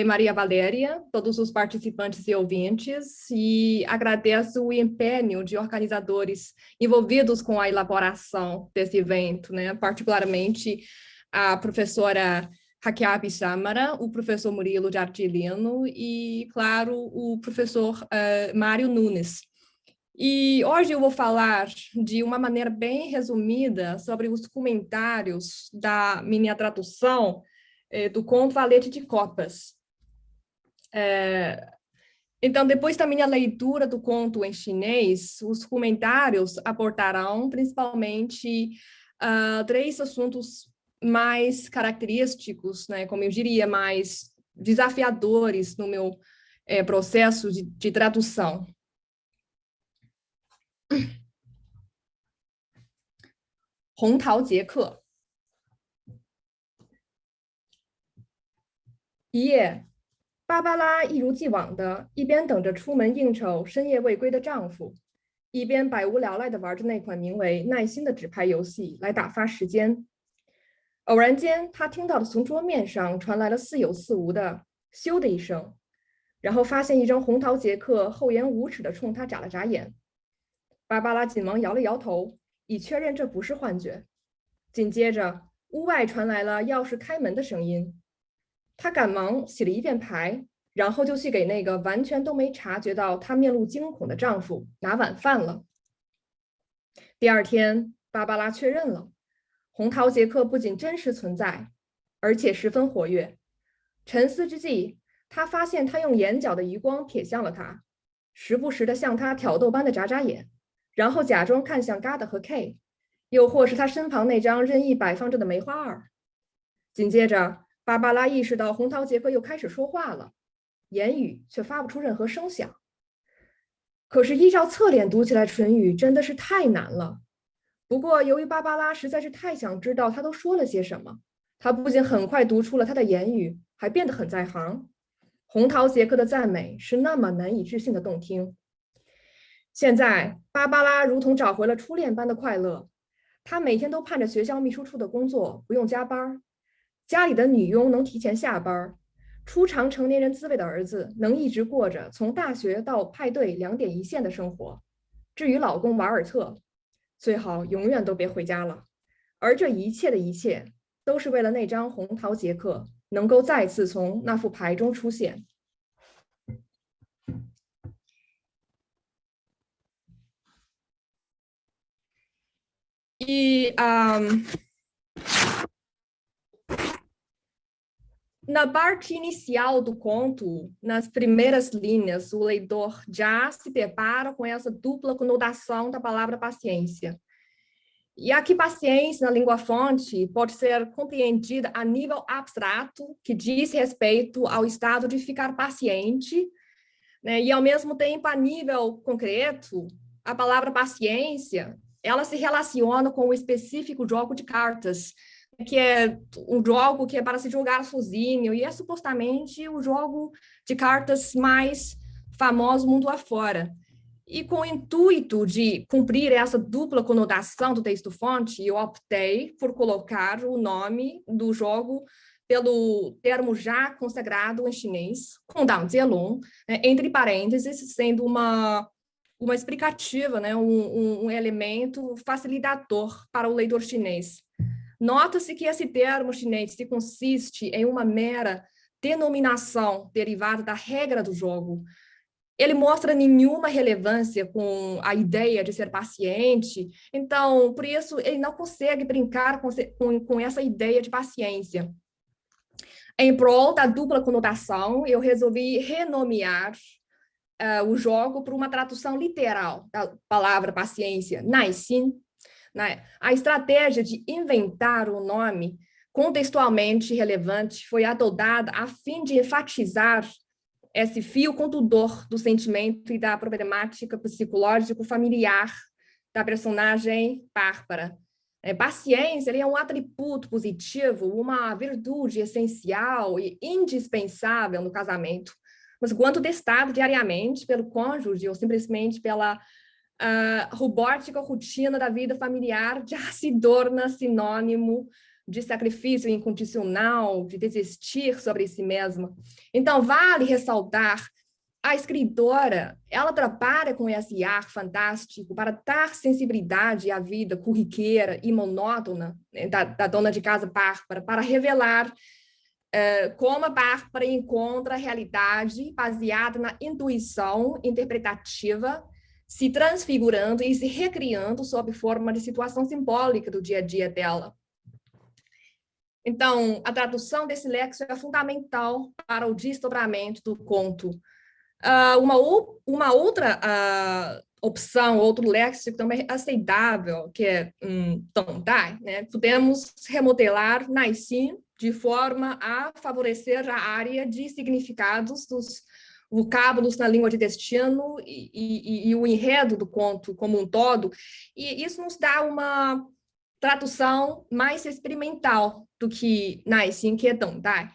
Maria Valéria, todos os participantes e ouvintes, e agradeço o empenho de organizadores envolvidos com a elaboração desse evento, né? Particularmente a professora Raquel Abissamara, o professor Murilo de Artilino e, claro, o professor Mário Nunes. E hoje eu vou falar de uma maneira bem resumida sobre os comentários da minha tradução do conto Valete de Copas. Então, depois da minha leitura do conto em chinês, os comentários abordarão principalmente 3 assuntos mais característicos, né, como eu diria, mais desafiadores no meu processo de tradução. 红桃杰克。一夜，芭芭拉一如既往的，一边等着出门应酬深夜未归的丈夫，一边百无聊赖地玩着那款名为《耐心》的纸牌游戏来打发时间。偶然间，她听到了从桌面上传来了似有似无的“咻”的一声，然后发现一张红桃杰克厚颜无耻地冲她眨了眨眼。芭芭拉紧忙摇了摇头，以确认这不是幻觉。紧接着，屋外传来了钥匙开门的声音。她赶忙洗了一遍牌，然后就去给那个完全都没察觉到她面露惊恐的丈夫拿晚饭了。第二天，芭芭拉确认了，红桃杰克不仅真实存在，而且十分活跃。沉思之际，她发现他用眼角的余光瞥向了她，时不时地向她挑逗般的眨眨眼，然后假装看向 Gada 和 K， 又或是他身旁那张任意摆放着的梅花二。紧接着，芭芭拉意识到红桃杰克又开始说话了，言语却发不出任何声响。可是依照侧脸读起来唇语真的是太难了。不过由于芭芭拉实在是太想知道他都说了些什么，她不仅很快读出了他的言语，还变得很在行。红桃杰克的赞美是那么难以置信的动听。现在芭芭拉如同找回了初恋般的快乐，她每天都盼着学校秘书处的工作不用加班，家里的女佣能提前下班，初尝成年人滋味的儿子能一直过着从大学到派对2点一线的生活。至于老公瓦尔特，最好永远都别回家了。而这一切的一切，都是为了那张红桃杰克能够再次从那副牌中出现。Na parte inicial do conto, nas primeiras linhas, o leitor já se depara com essa dupla conotação da palavra paciência. E aqui paciência, na língua fonte, pode ser compreendida a nível abstrato, que diz respeito ao estado de ficar paciente, né? E ao mesmo tempo, a nível concreto, a palavra paciência, ela se relaciona com o específico jogo de cartas, que é um jogo que é para se jogar sozinho, e é supostamente o jogo de cartas mais famoso mundo afora. E com o intuito de cumprir essa dupla conotação do texto-fonte, eu optei por colocar o nome do jogo pelo termo já consagrado em chinês, Kongdang Jielong, né, entre parênteses, sendo uma explicativa, né, um elemento facilitador para o leitor chinês. Nota-se que esse termo chinês se consiste em uma mera denominação derivada da regra do jogo. Ele mostra nenhuma relevância com a ideia de ser paciente, então, por isso, ele não consegue brincar com essa ideia de paciência. Em prol da dupla conotação, eu resolvi renomear o jogo por uma tradução literal da palavra paciência, 耐心. A estratégia de inventar um nome contextualmente relevante foi adotada a fim de enfatizar esse fio condutor do sentimento e da problemática psicológico-familiar da personagem Bárbara. Paciência é um atributo positivo, uma virtude essencial e indispensável no casamento, mas quando testado diariamente pelo cônjuge ou simplesmente pela robótica rotina da vida familiar já se torna sinônimo de sacrifício incondicional, de desistir sobre si mesma. Então, vale ressaltar, a escritora, ela trabalha com esse ar fantástico para dar sensibilidade à vida corriqueira e monótona, né, da dona de casa Bárbara, para revelar como a Bárbara encontra a realidade baseada na intuição interpretativa, se transfigurando e se recriando sob forma de situação simbólica do dia a dia dela. Então, a tradução desse léxico é fundamental para o desdobramento do conto. Uma outra opção, outro léxico também aceitável, que é Dongdai, né? Podemos remodelar Naixin de forma a favorecer a área de significados dos vocábulos na língua de destino e o enredo do conto como um todo, e isso nos dá uma tradução mais experimental do que Naixin, que é Dongdai.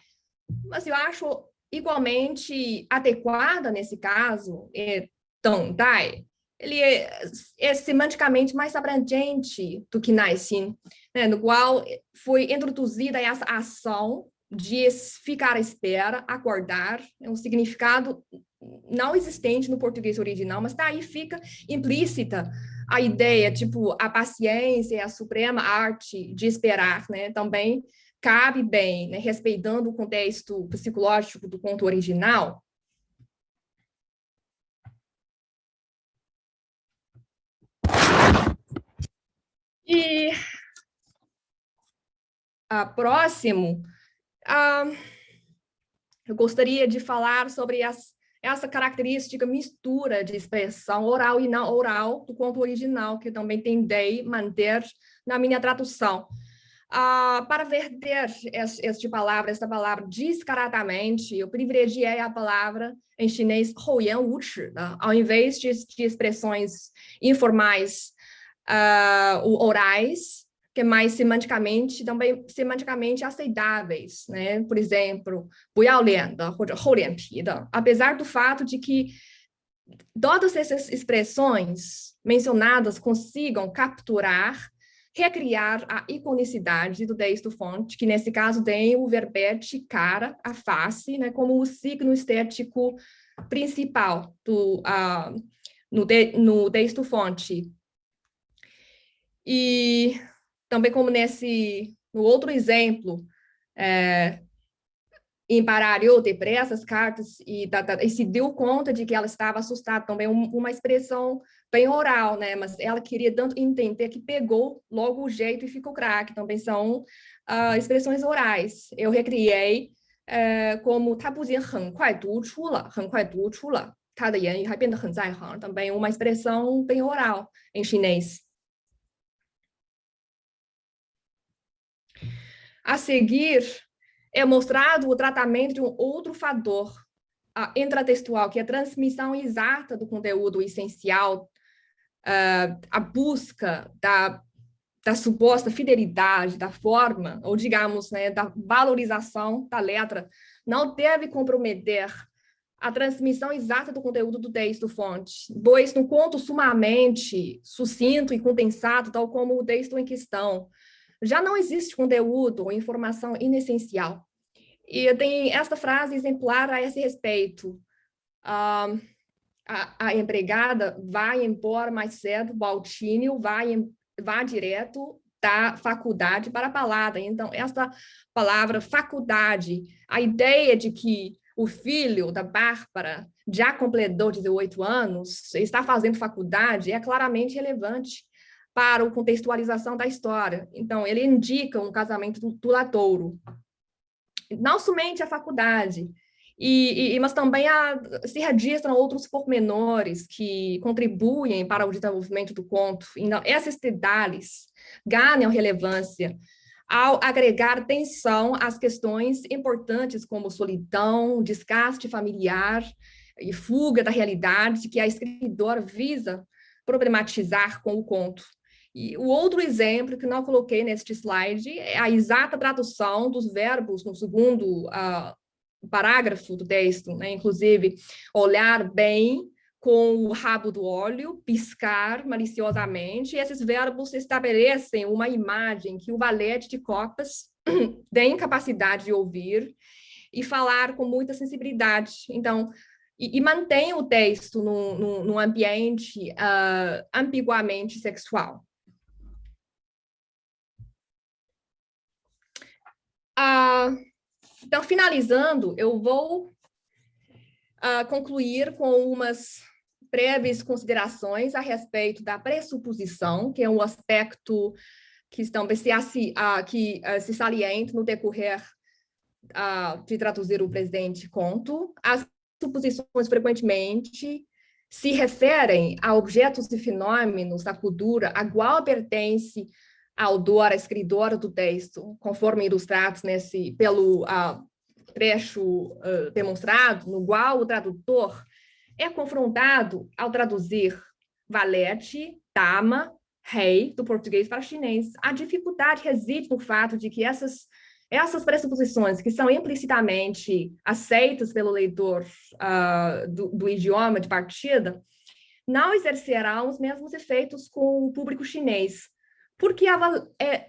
Mas eu acho igualmente adequada nesse caso, Dongdai, ele é semanticamente mais abrangente do que Naixin, né, no qual foi introduzida essa ação de ficar à espera, aguardar, é um significado não existente no português original, mas daí fica implícita a ideia, tipo, a paciência é a suprema arte de esperar, né, também cabe bem, né, respeitando o contexto psicológico do conto original. E próximo, eu gostaria de falar sobre essa característica mistura de expressão oral e não oral do conto original, que também tentei manter na minha tradução. Para verter essa palavra descaradamente, eu privilegiei a palavra em chinês 厚颜无耻, ao invés de expressões informais orais, que é mais também semanticamente aceitáveis, né? Por exemplo, 不要脸的 或者厚脸皮的, apesar do fato de que todas essas expressões mencionadas consigam capturar, recriar a iconicidade do texto-fonte, que nesse caso tem o verbete cara, a face, né, como o signo estético principal no texto-fonte. E também como no outro exemplo, embaralhou depressa as cartas e se deu conta de que ela estava assustada, também uma expressão bem oral, né? Mas ela queria tanto entender que pegou logo o jeito e ficou craque. Também são expressões orais. Eu recriei como 他不仅很快读出了他的言语还变得很在行, também uma expressão bem oral em chinês. A seguir, é mostrado o tratamento de um outro fator intratextual, que é a transmissão exata do conteúdo essencial, a busca da suposta fidelidade da forma, ou digamos, né, da valorização da letra, não deve comprometer a transmissão exata do conteúdo do texto-fonte, pois no conto sumamente sucinto e condensado, tal como o texto em questão, já não existe conteúdo ou informação inessencial. E tem esta frase exemplar a esse respeito. A empregada vai embora mais cedo, o Altínio vai direto da faculdade para a balada. Então, essa palavra faculdade, a ideia de que o filho da Bárbara já completou 18 anos, está fazendo faculdade, é claramente relevante para a contextualização da história. Então, ele indica um casamento duradouro. Não somente a faculdade, mas também se registram outros pormenores que contribuem para o desenvolvimento do conto. Então, esses detalhes ganham relevância ao agregar atenção às questões importantes como solidão, desgaste familiar e fuga da realidade que a escritora visa problematizar com o conto. E o outro exemplo que não coloquei neste slide é a exata tradução dos verbos no segundo parágrafo do texto, né? Inclusive, olhar bem com o rabo do olho, piscar maliciosamente. E esses verbos estabelecem uma imagem que o valete de copas tem capacidade de ouvir e falar com muita sensibilidade. Então, e mantém o texto num ambiente ambiguamente sexual. Então, finalizando, eu vou concluir com umas breves considerações a respeito da pressuposição, que é um aspecto que se salienta no decorrer de traduzir o presente conto. As suposições frequentemente se referem a objetos e fenômenos da cultura a qual pertence a autora, a escritora do texto, conforme ilustrados pelo trecho demonstrado, no qual o tradutor é confrontado ao traduzir valete, dama, rei, do português para o chinês. A dificuldade reside no fato de que essas pressuposições, que são implicitamente aceitas pelo leitor do idioma de partida, não exercerão os mesmos efeitos com o público chinês, porque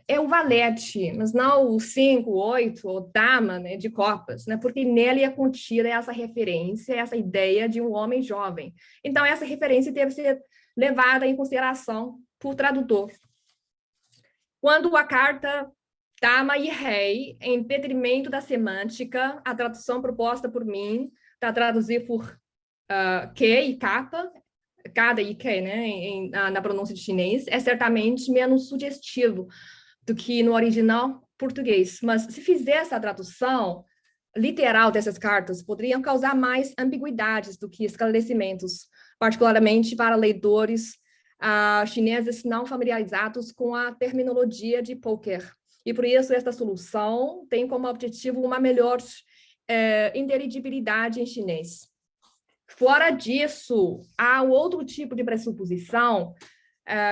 é o valete, mas não o 5, 8, ou dama, né, de copas, né, porque nele é contida essa referência, essa ideia de um homem jovem. Então, essa referência deve ser levada em consideração por tradutor. Quando a carta dama e rei, em detrimento da semântica, a tradução proposta por mim, para traduzir por que e capa, cada e que, né, na pronúncia de chinês, é certamente menos sugestivo do que no original português. Mas se fizesse a tradução literal dessas cartas, poderiam causar mais ambiguidades do que esclarecimentos, particularmente para leitores chineses não familiarizados com a terminologia de poker. E por isso esta solução tem como objetivo uma melhor inteligibilidade em chinês. Fora disso, há um outro tipo de pressuposição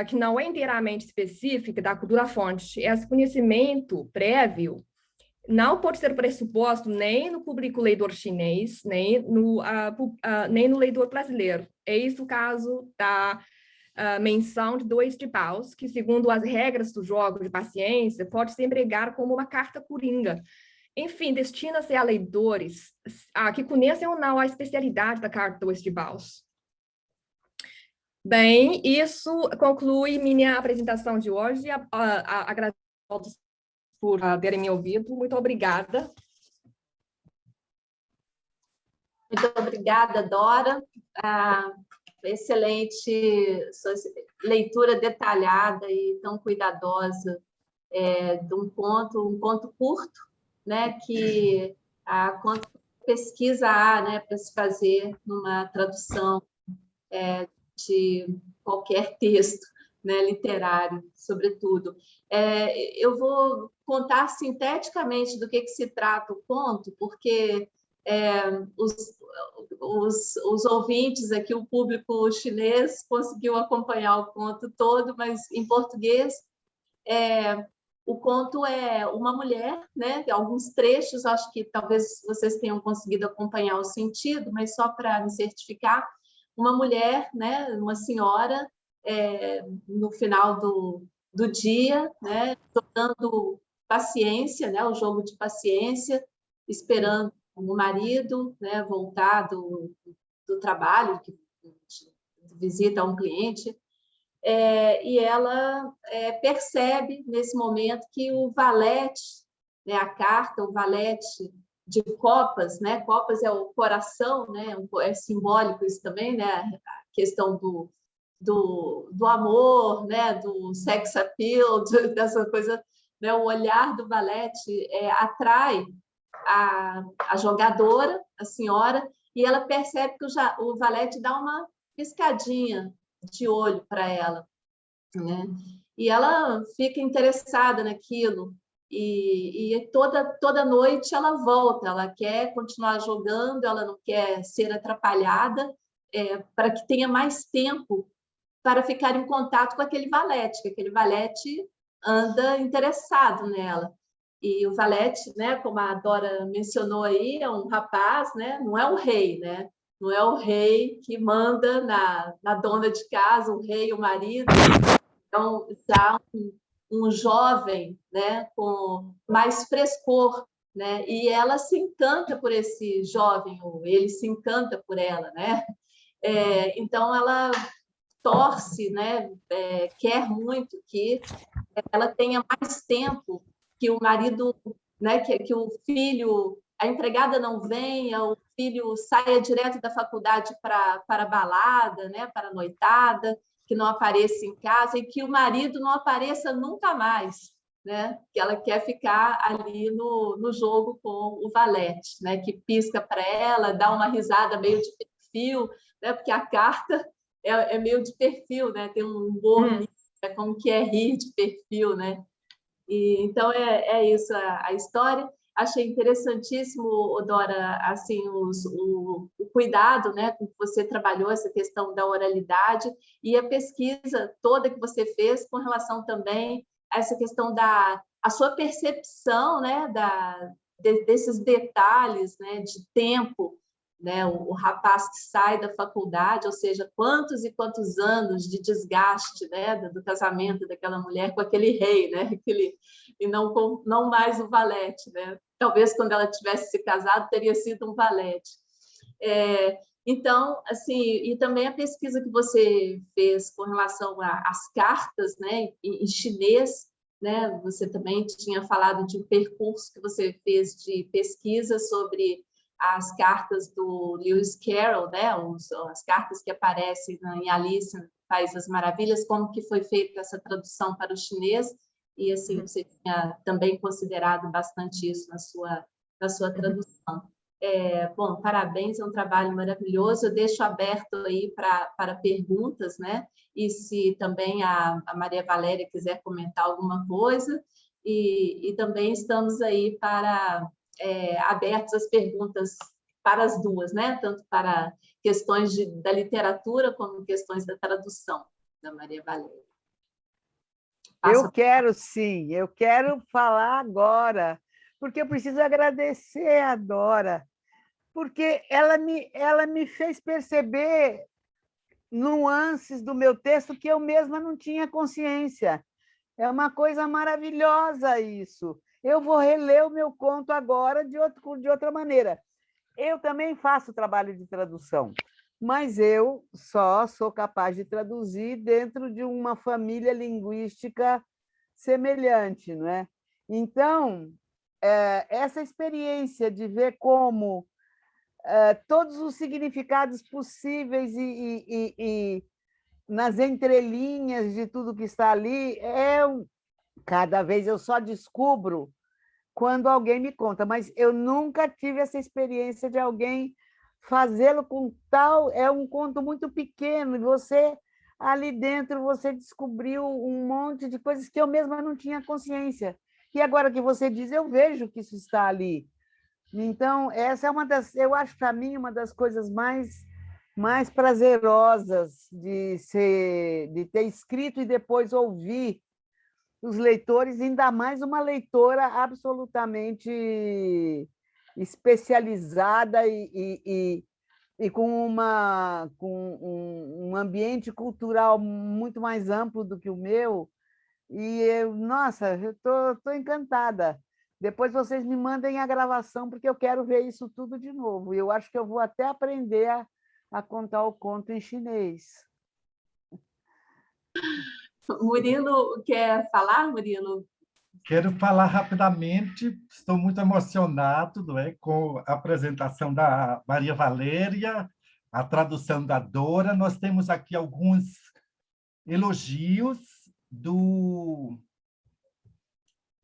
que não é inteiramente específica da cultura-fonte. Esse conhecimento prévio não pode ser pressuposto nem no público leitor chinês, nem no leitor brasileiro. Eis o caso da menção de 2 tipaus, que, segundo as regras do jogo de paciência, pode se empregar como uma carta coringa. Enfim, destina-se a leitores que conhecem ou não a especialidade da carta do Estibaus. Bem, isso conclui minha apresentação de hoje. Agradeço a todos por terem me ouvido. Muito obrigada. Muito obrigada, Dora. Excelente leitura detalhada e tão cuidadosa de um conto curto, né, que quanto pesquisa há, né, para se fazer numa tradução de qualquer texto, né, literário, sobretudo. Eu vou contar sinteticamente do que se trata o conto, porque os ouvintes aqui, o público chinês, conseguiu acompanhar o conto todo, mas em português o conto é uma mulher, né? Alguns trechos, acho que talvez vocês tenham conseguido acompanhar o sentido, mas só para me certificar, uma mulher, né? Uma senhora, no final do dia, né? Jogando paciência, né? O jogo de paciência, esperando o marido, né? Voltar do trabalho, que visita um cliente. E ela percebe, nesse momento, que o valete, né, a carta, o valete de copas, né, copas é o coração, né, é simbólico isso também, né, a questão do amor, né, do sex appeal, dessa coisa, né, o olhar do valete atrai a jogadora, a senhora, e ela percebe que o valete dá uma piscadinha de olho para ela, né? E ela fica interessada naquilo e toda noite ela volta, ela quer continuar jogando, ela não quer ser atrapalhada, para que tenha mais tempo para ficar em contato com aquele valete, que aquele valete anda interessado nela. E o valete, né, como a Dora mencionou aí, é um rapaz, né, não é um rei, né? Não é o rei que manda na dona de casa, o rei, o marido. Então, já um jovem, né, com mais frescor, né? E ela se encanta por esse jovem, ou ele se encanta por ela, né? Então, ela torce, né? Quer muito que ela tenha mais tempo, que o marido, né? Que o filho, a empregada não venha, o filho saia direto da faculdade para a balada, né? Para a noitada, que não apareça em casa e que o marido não apareça nunca mais, né? Que ela quer ficar ali no jogo com o valete, né? Que pisca para ela, dá uma risada meio de perfil, né? Porque a carta é meio de perfil, né? Tem um humor, como que é rir de perfil, né? E, então, é isso a história. Achei interessantíssimo, Dora, assim, o cuidado, né, com que você trabalhou essa questão da oralidade e a pesquisa toda que você fez com relação também a essa questão a sua percepção, né, desses detalhes, né, de tempo, né, o rapaz que sai da faculdade, ou seja, quantos e quantos anos de desgaste, né, do casamento daquela mulher com aquele rei, né, e não mais o valete, né? Talvez quando ela tivesse se casado teria sido um valete. Então, assim, e também a pesquisa que você fez com relação às cartas, né, em chinês, né? Você também tinha falado de um percurso que você fez de pesquisa sobre as cartas do Lewis Carroll, né? As cartas que aparecem em Alice no País das Maravilhas, como que foi feita essa tradução para o chinês, e assim, você tinha também considerado bastante isso na sua tradução. Bom, parabéns, é um trabalho maravilhoso. Eu deixo aberto aí para perguntas, né? E se também a Maria Valéria quiser comentar alguma coisa, e também estamos aí abertos às perguntas para as duas, né? Tanto para questões da literatura como questões da tradução da Maria Valéria. Eu quero sim, eu quero falar agora, porque eu preciso agradecer a Dora, porque ela me fez perceber nuances do meu texto que eu mesma não tinha consciência. É uma coisa maravilhosa isso. Eu vou reler o meu conto agora de outra maneira. Eu também faço trabalho de tradução, mas eu só sou capaz de traduzir dentro de uma família linguística semelhante, não é? Então, essa experiência de ver como todos os significados possíveis e nas entrelinhas de tudo que está ali, cada vez eu só descubro quando alguém me conta, mas eu nunca tive essa experiência de alguém fazê-lo com tal... É um conto muito pequeno, e você, ali dentro, você descobriu um monte de coisas que eu mesma não tinha consciência. E agora que você diz, eu vejo que isso está ali. Então, essa é eu acho, para mim, uma das coisas mais prazerosas de ter escrito e depois ouvir os leitores, ainda mais uma leitora absolutamente especializada e com um ambiente cultural muito mais amplo do que o meu. E, nossa, eu estou encantada. Depois vocês me mandem a gravação, porque eu quero ver isso tudo de novo. E eu acho que eu vou até aprender a contar o conto em chinês. Murilo, quer falar, Murilo? Quero falar rapidamente, estou muito emocionado, não é, com a apresentação da Maria Valéria, a tradução da Dora. Nós temos aqui alguns elogios do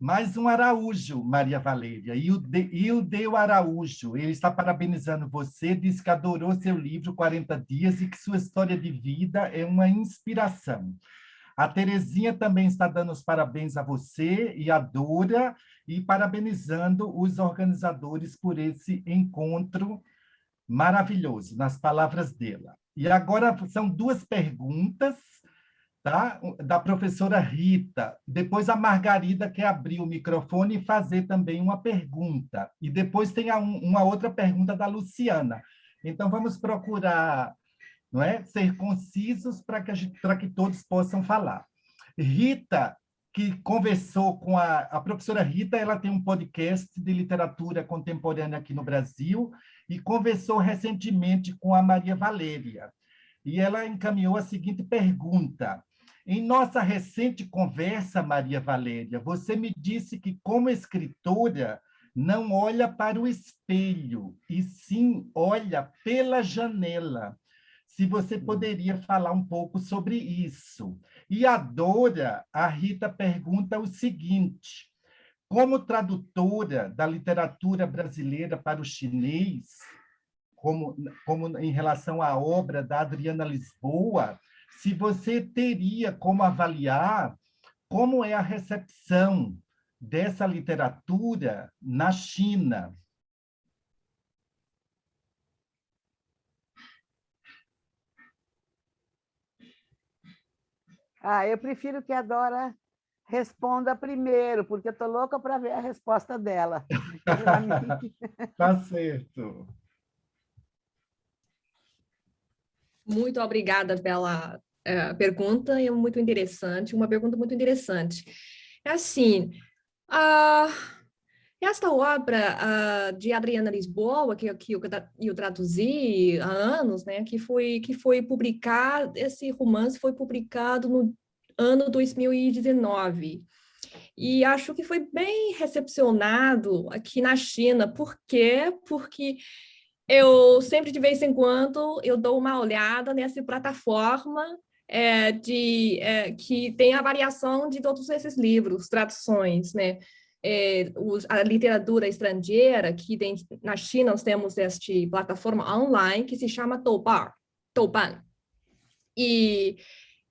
mais um Araújo, Maria Valéria, Ildeu Araújo. Ele está parabenizando você, diz que adorou seu livro 40 Dias e que sua história de vida é uma inspiração. A Terezinha também está dando os parabéns a você e a Dora, e parabenizando os organizadores por esse encontro maravilhoso, nas palavras dela. E agora são duas perguntas, tá? Da professora Rita. Depois a Margarida quer abrir o microfone e fazer também uma pergunta. E depois tem uma outra pergunta da Luciana. Então, vamos procurar, não é, ser concisos para que todos possam falar. Rita, que conversou com a professora Rita, ela tem um podcast de literatura contemporânea aqui no Brasil e conversou recentemente com a Maria Valéria. E ela encaminhou a seguinte pergunta: em nossa recente conversa, Maria Valéria, você me disse que, como escritora, não olha para o espelho, e sim olha pela janela. Se você poderia falar um pouco sobre isso. E a Dora, a Rita pergunta o seguinte: como tradutora da literatura brasileira para o chinês, como em relação à obra da Adriana Lisboa, se você teria como avaliar como é a recepção dessa literatura na China. Eu prefiro que a Dora responda primeiro, porque eu estou louca para ver a resposta dela. Tá certo. Muito obrigada pela pergunta, é muito interessante, uma pergunta muito interessante. É assim, esta obra de Adriana Lisboa, que eu traduzi há anos, né, que foi publicado, esse romance foi publicado no ano 2019. E acho que foi bem recepcionado aqui na China. Por quê? Porque eu sempre, de vez em quando, eu dou uma olhada nessa plataforma que tem a variação de todos esses livros, traduções, né? A literatura estrangeira, que tem, na China nós temos esta plataforma online que se chama Douban. E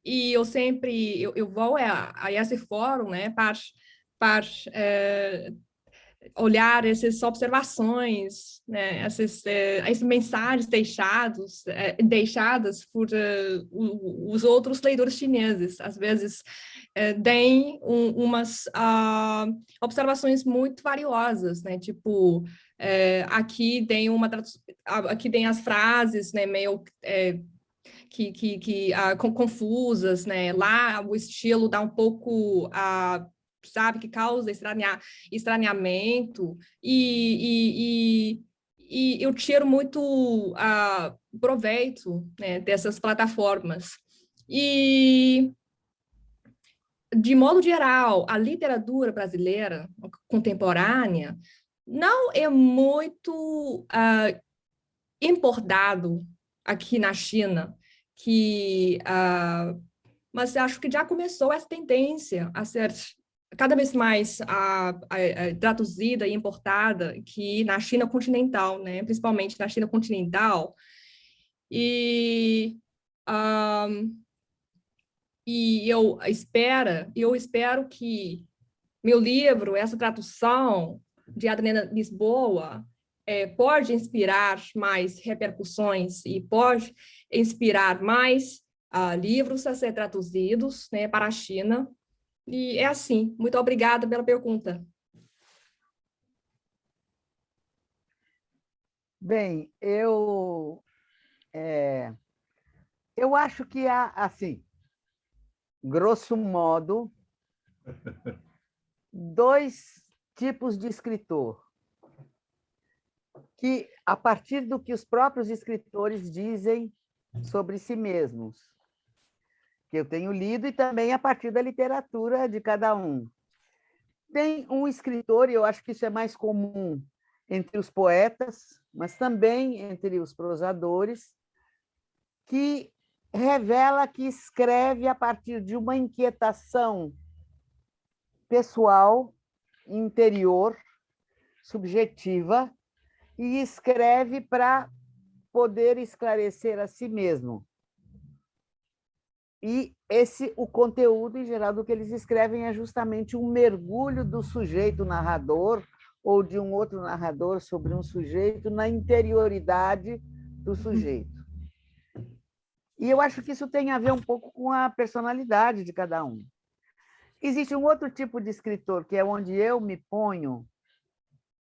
eu sempre eu vou a esse fórum, né, para olhar essas observações, né, essas mensagens deixadas por os outros leitores chineses. Às vezes deem umas observações muito valiosas, né, tipo aqui tem as frases, né, meio confusas, né? Lá o estilo dá um pouco sabe, que causa estranhamento, e eu tiro muito proveito, né, dessas plataformas. E, de modo geral, a literatura brasileira contemporânea não é muito importado aqui na China, mas acho que já começou essa tendência a ser cada vez mais traduzida e importada aqui na China continental, né? Principalmente na China continental. E eu espero que meu livro, essa tradução de Adriana Lisboa, pode inspirar mais repercussões e pode inspirar mais livros a ser traduzidos, né, para a China. E é assim. Muito obrigada pela pergunta. Bem, eu acho que há, assim, grosso modo, dois tipos de escritor, que, a partir do que os próprios escritores dizem sobre si mesmos, que eu tenho lido, e também a partir da literatura de cada um. Tem um escritor, e eu acho que isso é mais comum entre os poetas, mas também entre os prosadores, que revela que escreve a partir de uma inquietação pessoal, interior, subjetiva, e escreve para poder esclarecer a si mesmo. E o conteúdo, em geral, do que eles escrevem é justamente um mergulho do sujeito narrador ou de um outro narrador sobre um sujeito na interioridade do sujeito. E eu acho que isso tem a ver um pouco com a personalidade de cada um. Existe um outro tipo de escritor, que é onde eu me ponho,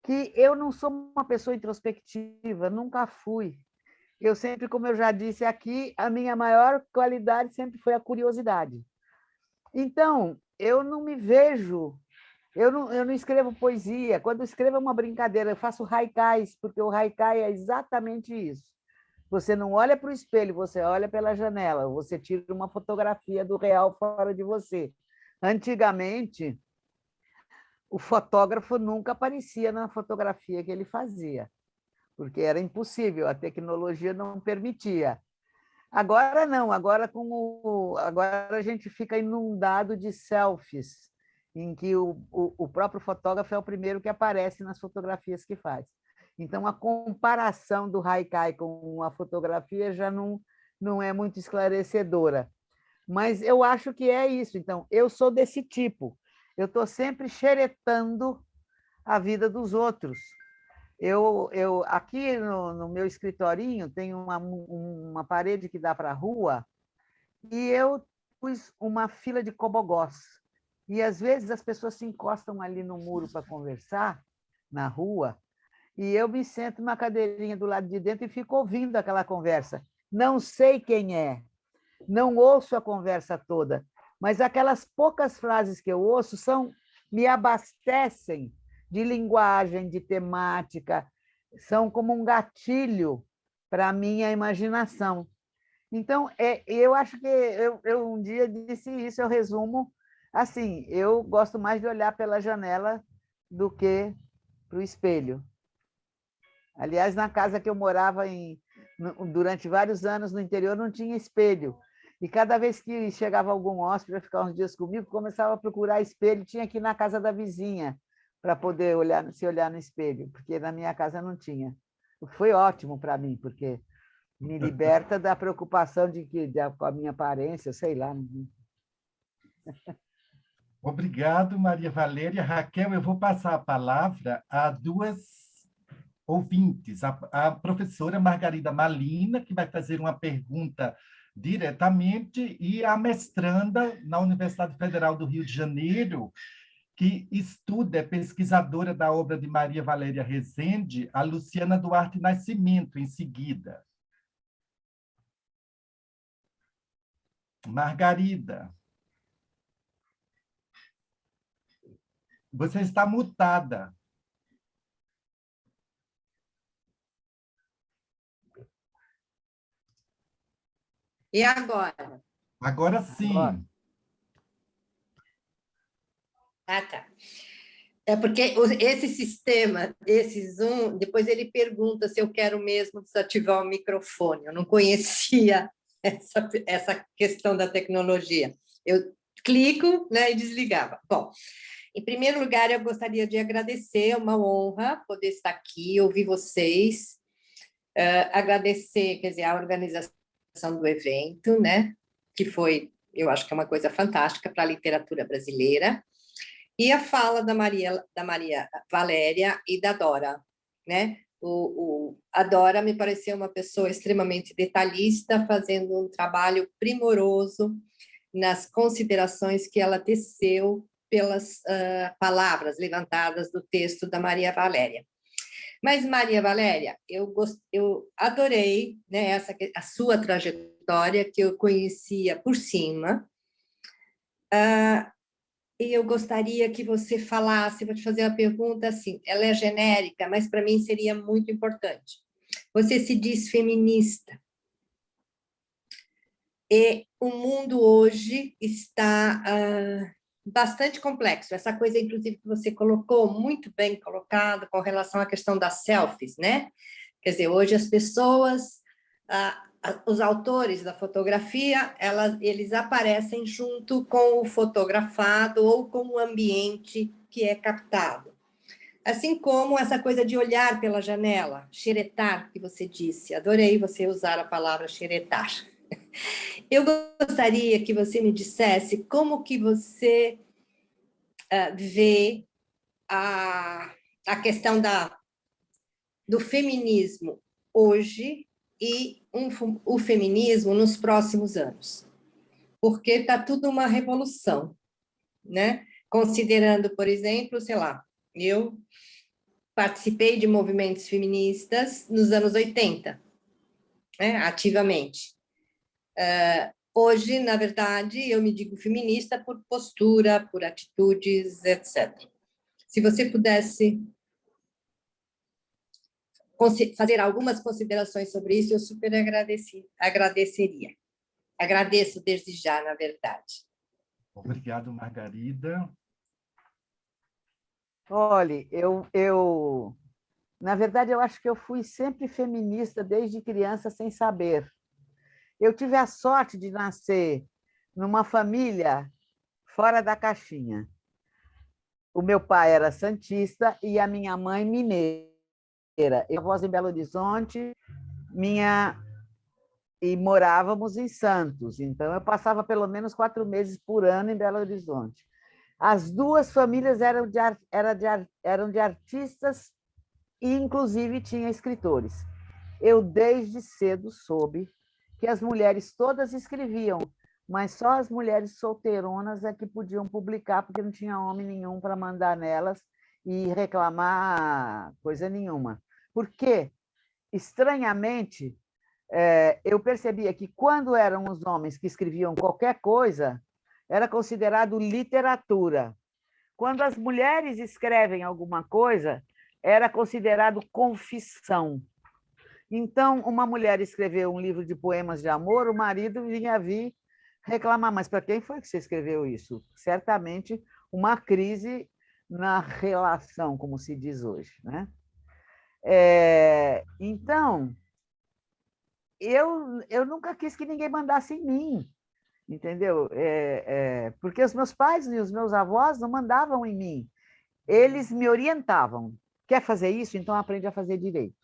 que eu não sou uma pessoa introspectiva, nunca fui. Eu sempre, como eu já disse aqui, a minha maior qualidade sempre foi a curiosidade. Então, eu não me vejo, eu não escrevo poesia. Quando eu escrevo é uma brincadeira, eu faço haikais, porque o haikai é exatamente isso. Você não olha para o espelho, você olha pela janela, você tira uma fotografia do real fora de você. Antigamente, o fotógrafo nunca aparecia na fotografia que ele fazia, porque era impossível, a tecnologia não permitia. Agora não, agora a gente fica inundado de selfies, em que o próprio fotógrafo é o primeiro que aparece nas fotografias que faz. Então, a comparação do haikai com a fotografia já não é muito esclarecedora. Mas eu acho que é isso. Então, eu sou desse tipo. Eu estou sempre xeretando a vida dos outros. Aqui no meu escritorinho tem uma parede que dá para a rua e eu pus uma fila de cobogós. E, às vezes, as pessoas se encostam ali no muro para conversar, na rua, e eu me sento numa cadeirinha do lado de dentro e fico ouvindo aquela conversa. Não sei quem é, não ouço a conversa toda, mas aquelas poucas frases que eu ouço me abastecem de linguagem, de temática, são como um gatilho para a minha imaginação. Então, eu acho que eu um dia disse isso, eu resumo assim, eu gosto mais de olhar pela janela do que para o espelho. Aliás, na casa que eu morava durante vários anos no interior, não tinha espelho. E cada vez que chegava algum hóspede para ficar uns dias comigo, começava a procurar espelho, tinha que ir na casa da vizinha para poder se olhar no espelho, porque na minha casa não tinha. Foi ótimo para mim, porque me liberta da preocupação com a minha aparência, sei lá. Obrigado, Maria Valéria. Raquel, eu vou passar a palavra a duas ouvintes. A professora Margarida Malina, que vai fazer uma pergunta diretamente, e a mestranda na Universidade Federal do Rio de Janeiro, que estuda, é pesquisadora da obra de Maria Valéria Rezende, a Luciana Duarte Nascimento, em seguida. Margarida, você está mutada. E agora? Agora sim. Agora. Ah, tá. É porque esse sistema, esse Zoom, depois ele pergunta se eu quero mesmo desativar o microfone. Eu não conhecia essa questão da tecnologia. Eu clico, né, e desligava. Bom, em primeiro lugar, eu gostaria de agradecer, é uma honra poder estar aqui, ouvir vocês, agradecer, quer dizer, a organização do evento, né, que foi, eu acho que é uma coisa fantástica para a literatura brasileira, e a fala da Maria Valéria e da Dora, né? A Dora me pareceu uma pessoa extremamente detalhista, fazendo um trabalho primoroso nas considerações que ela teceu pelas palavras levantadas do texto da Maria Valéria. Mas, Maria Valéria, eu adorei, né, a sua trajetória, que eu conhecia por cima, e eu gostaria que você falasse, vou te fazer uma pergunta assim, ela é genérica, mas para mim seria muito importante. Você se diz feminista, e o mundo hoje está bastante complexo, essa coisa, inclusive, que você colocou, muito bem colocado, com relação à questão das selfies, né? Quer dizer, hoje as pessoas, os autores da fotografia, eles aparecem junto com o fotografado ou com o ambiente que é captado. Assim como essa coisa de olhar pela janela, xeretar, que você disse, adorei você usar a palavra xeretar. Eu gostaria que você me dissesse como que você vê a questão do feminismo hoje e o feminismo nos próximos anos. Porque está tudo uma revolução, né? Considerando, por exemplo, sei lá, eu participei de movimentos feministas nos anos 80. né, ativamente. Hoje, na verdade, eu me digo feminista por postura, por atitudes, etc. Se você pudesse fazer algumas considerações sobre isso, eu super agradeceria. Agradeço desde já, na verdade. Obrigado, Margarida. Olha, na verdade, eu acho que eu fui sempre feminista desde criança, sem saber. Eu tive a sorte de nascer numa família fora da caixinha. O meu pai era santista e a minha mãe mineira. Eu avós em Belo Horizonte, e morávamos em Santos. Então, eu passava pelo menos 4 meses por ano em Belo Horizonte. As duas famílias eram de artistas e, inclusive, tinha escritores. Eu, desde cedo, soube que as mulheres todas escreviam, mas só as mulheres solteironas é que podiam publicar, porque não tinha homem nenhum para mandar nelas e reclamar coisa nenhuma. Porque, estranhamente, eu percebia que, quando eram os homens que escreviam qualquer coisa, era considerado literatura. Quando as mulheres escrevem alguma coisa, era considerado confissão. Então, uma mulher escreveu um livro de poemas de amor, o marido vinha vir reclamar, mas para quem foi que você escreveu isso? Certamente uma crise na relação, como se diz hoje, né? Então, eu nunca quis que ninguém mandasse em mim, entendeu? Porque os meus pais e os meus avós não mandavam em mim, eles me orientavam. Quer fazer isso? Então aprende a fazer direito.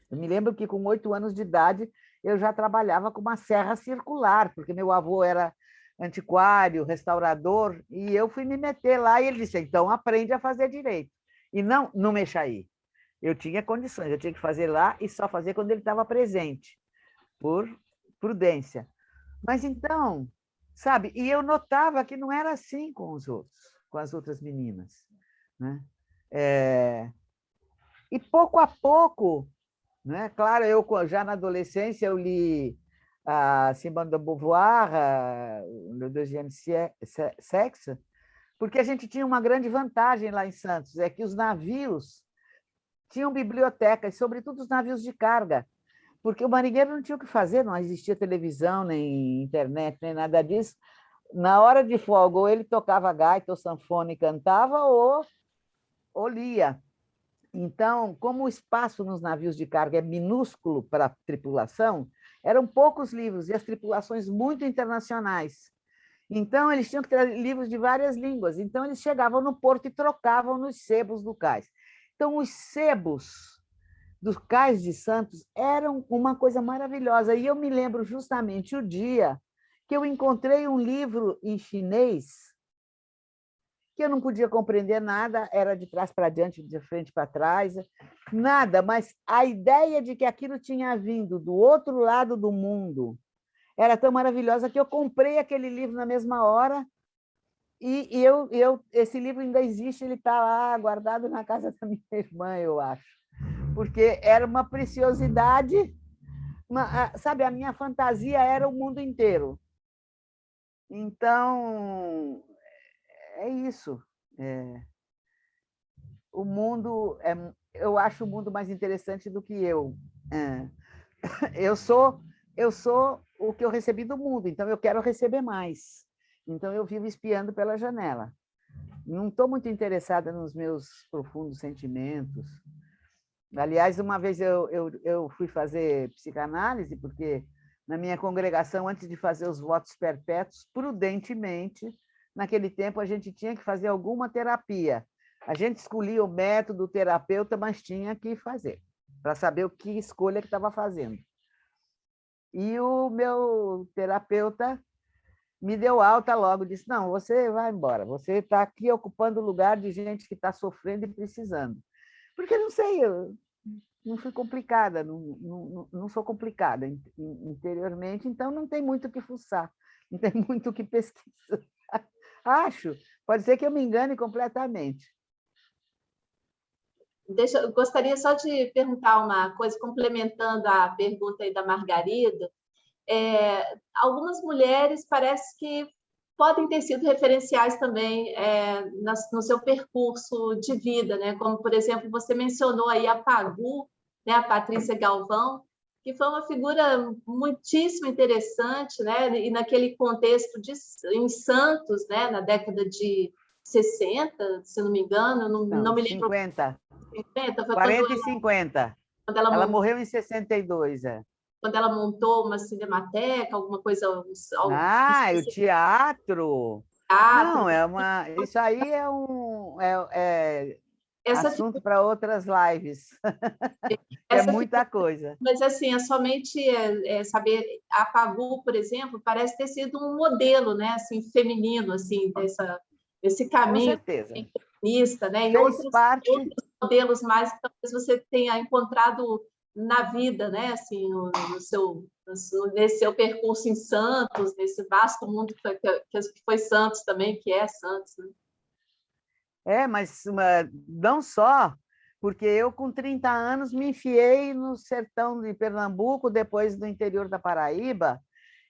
Eu me lembro que, com 8 anos de idade, eu já trabalhava com uma serra circular, porque meu avô era antiquário, restaurador, e eu fui me meter lá, e ele disse, então aprende a fazer direito. E não mexa aí. Eu tinha condições, eu tinha que fazer lá e só fazer quando ele estava presente, por prudência. Mas então, sabe, e eu notava que não era assim com os outros, com as outras meninas, né? E pouco a pouco, né? Claro, eu já na adolescência eu li a Simone de Beauvoir, Le Deuxième Sexe, porque a gente tinha uma grande vantagem lá em Santos, é que os navios tinham bibliotecas, sobretudo os navios de carga, porque o marinheiro não tinha o que fazer, não existia televisão, nem internet, nem nada disso. Na hora de folga, ou ele tocava gaita ou sanfona e cantava, ou lia. Então, como o espaço nos navios de carga é minúsculo para a tripulação, eram poucos livros, e as tripulações muito internacionais. Então, eles tinham que ter livros de várias línguas. Então, eles chegavam no porto e trocavam nos sebos do cais. Então, os sebos dos cais de Santos eram uma coisa maravilhosa. E eu me lembro justamente o dia que eu encontrei um livro em chinês, que eu não podia compreender nada, era de trás para diante, de frente para trás, nada, mas a ideia de que aquilo tinha vindo do outro lado do mundo era tão maravilhosa que eu comprei aquele livro na mesma hora, e esse livro ainda existe, ele está lá guardado na casa da minha irmã, eu acho, porque era uma preciosidade, sabe, a minha fantasia era o mundo inteiro. Então, é isso. O mundo, eu acho o mundo mais interessante do que eu. Eu sou o que eu recebi do mundo, então eu quero receber mais. Então eu vivo espiando pela janela. Não estou muito interessada nos meus profundos sentimentos. Aliás, uma vez eu fui fazer psicanálise, porque na minha congregação, antes de fazer os votos perpétuos, prudentemente, naquele tempo a gente tinha que fazer alguma terapia. A gente escolhia o método, o terapeuta, mas tinha que fazer, para saber o que escolha que estava fazendo. E o meu terapeuta me deu alta logo, disse, não, você vai embora, você está aqui ocupando o lugar de gente que está sofrendo e precisando. Porque, não sei, eu não fui complicada, não sou complicada interiormente, então não tem muito o que fuçar, não tem muito o que pesquisar. Acho, pode ser que eu me engane completamente. eu gostaria só de perguntar uma coisa, complementando a pergunta aí da Margarida. Algumas mulheres parece que podem ter sido referenciais também no seu percurso de vida, né? Como, por exemplo, você mencionou aí a Pagu, né? A Patrícia Galvão, que foi uma figura muitíssimo interessante, né? E naquele contexto em Santos, né? Na década de 60, se não me engano, não me lembro. 50. 50, foi 40 e 50. Quando ela morreu em 62, quando ela montou uma cinemateca, alguma coisa... o teatro. Não, isso aí é assunto para outras lives. É muita coisa. Mas, assim, é somente saber... A Pagu, por exemplo, parece ter sido um modelo, né? Assim, feminino, assim, desse caminho feminista, né? E outros modelos mais que talvez você tenha encontrado na vida, né? Assim, nesse seu percurso em Santos, nesse vasto mundo que foi Santos também, que é Santos, né? Mas não só, porque eu, com 30 anos, me enfiei no sertão de Pernambuco, depois do interior da Paraíba.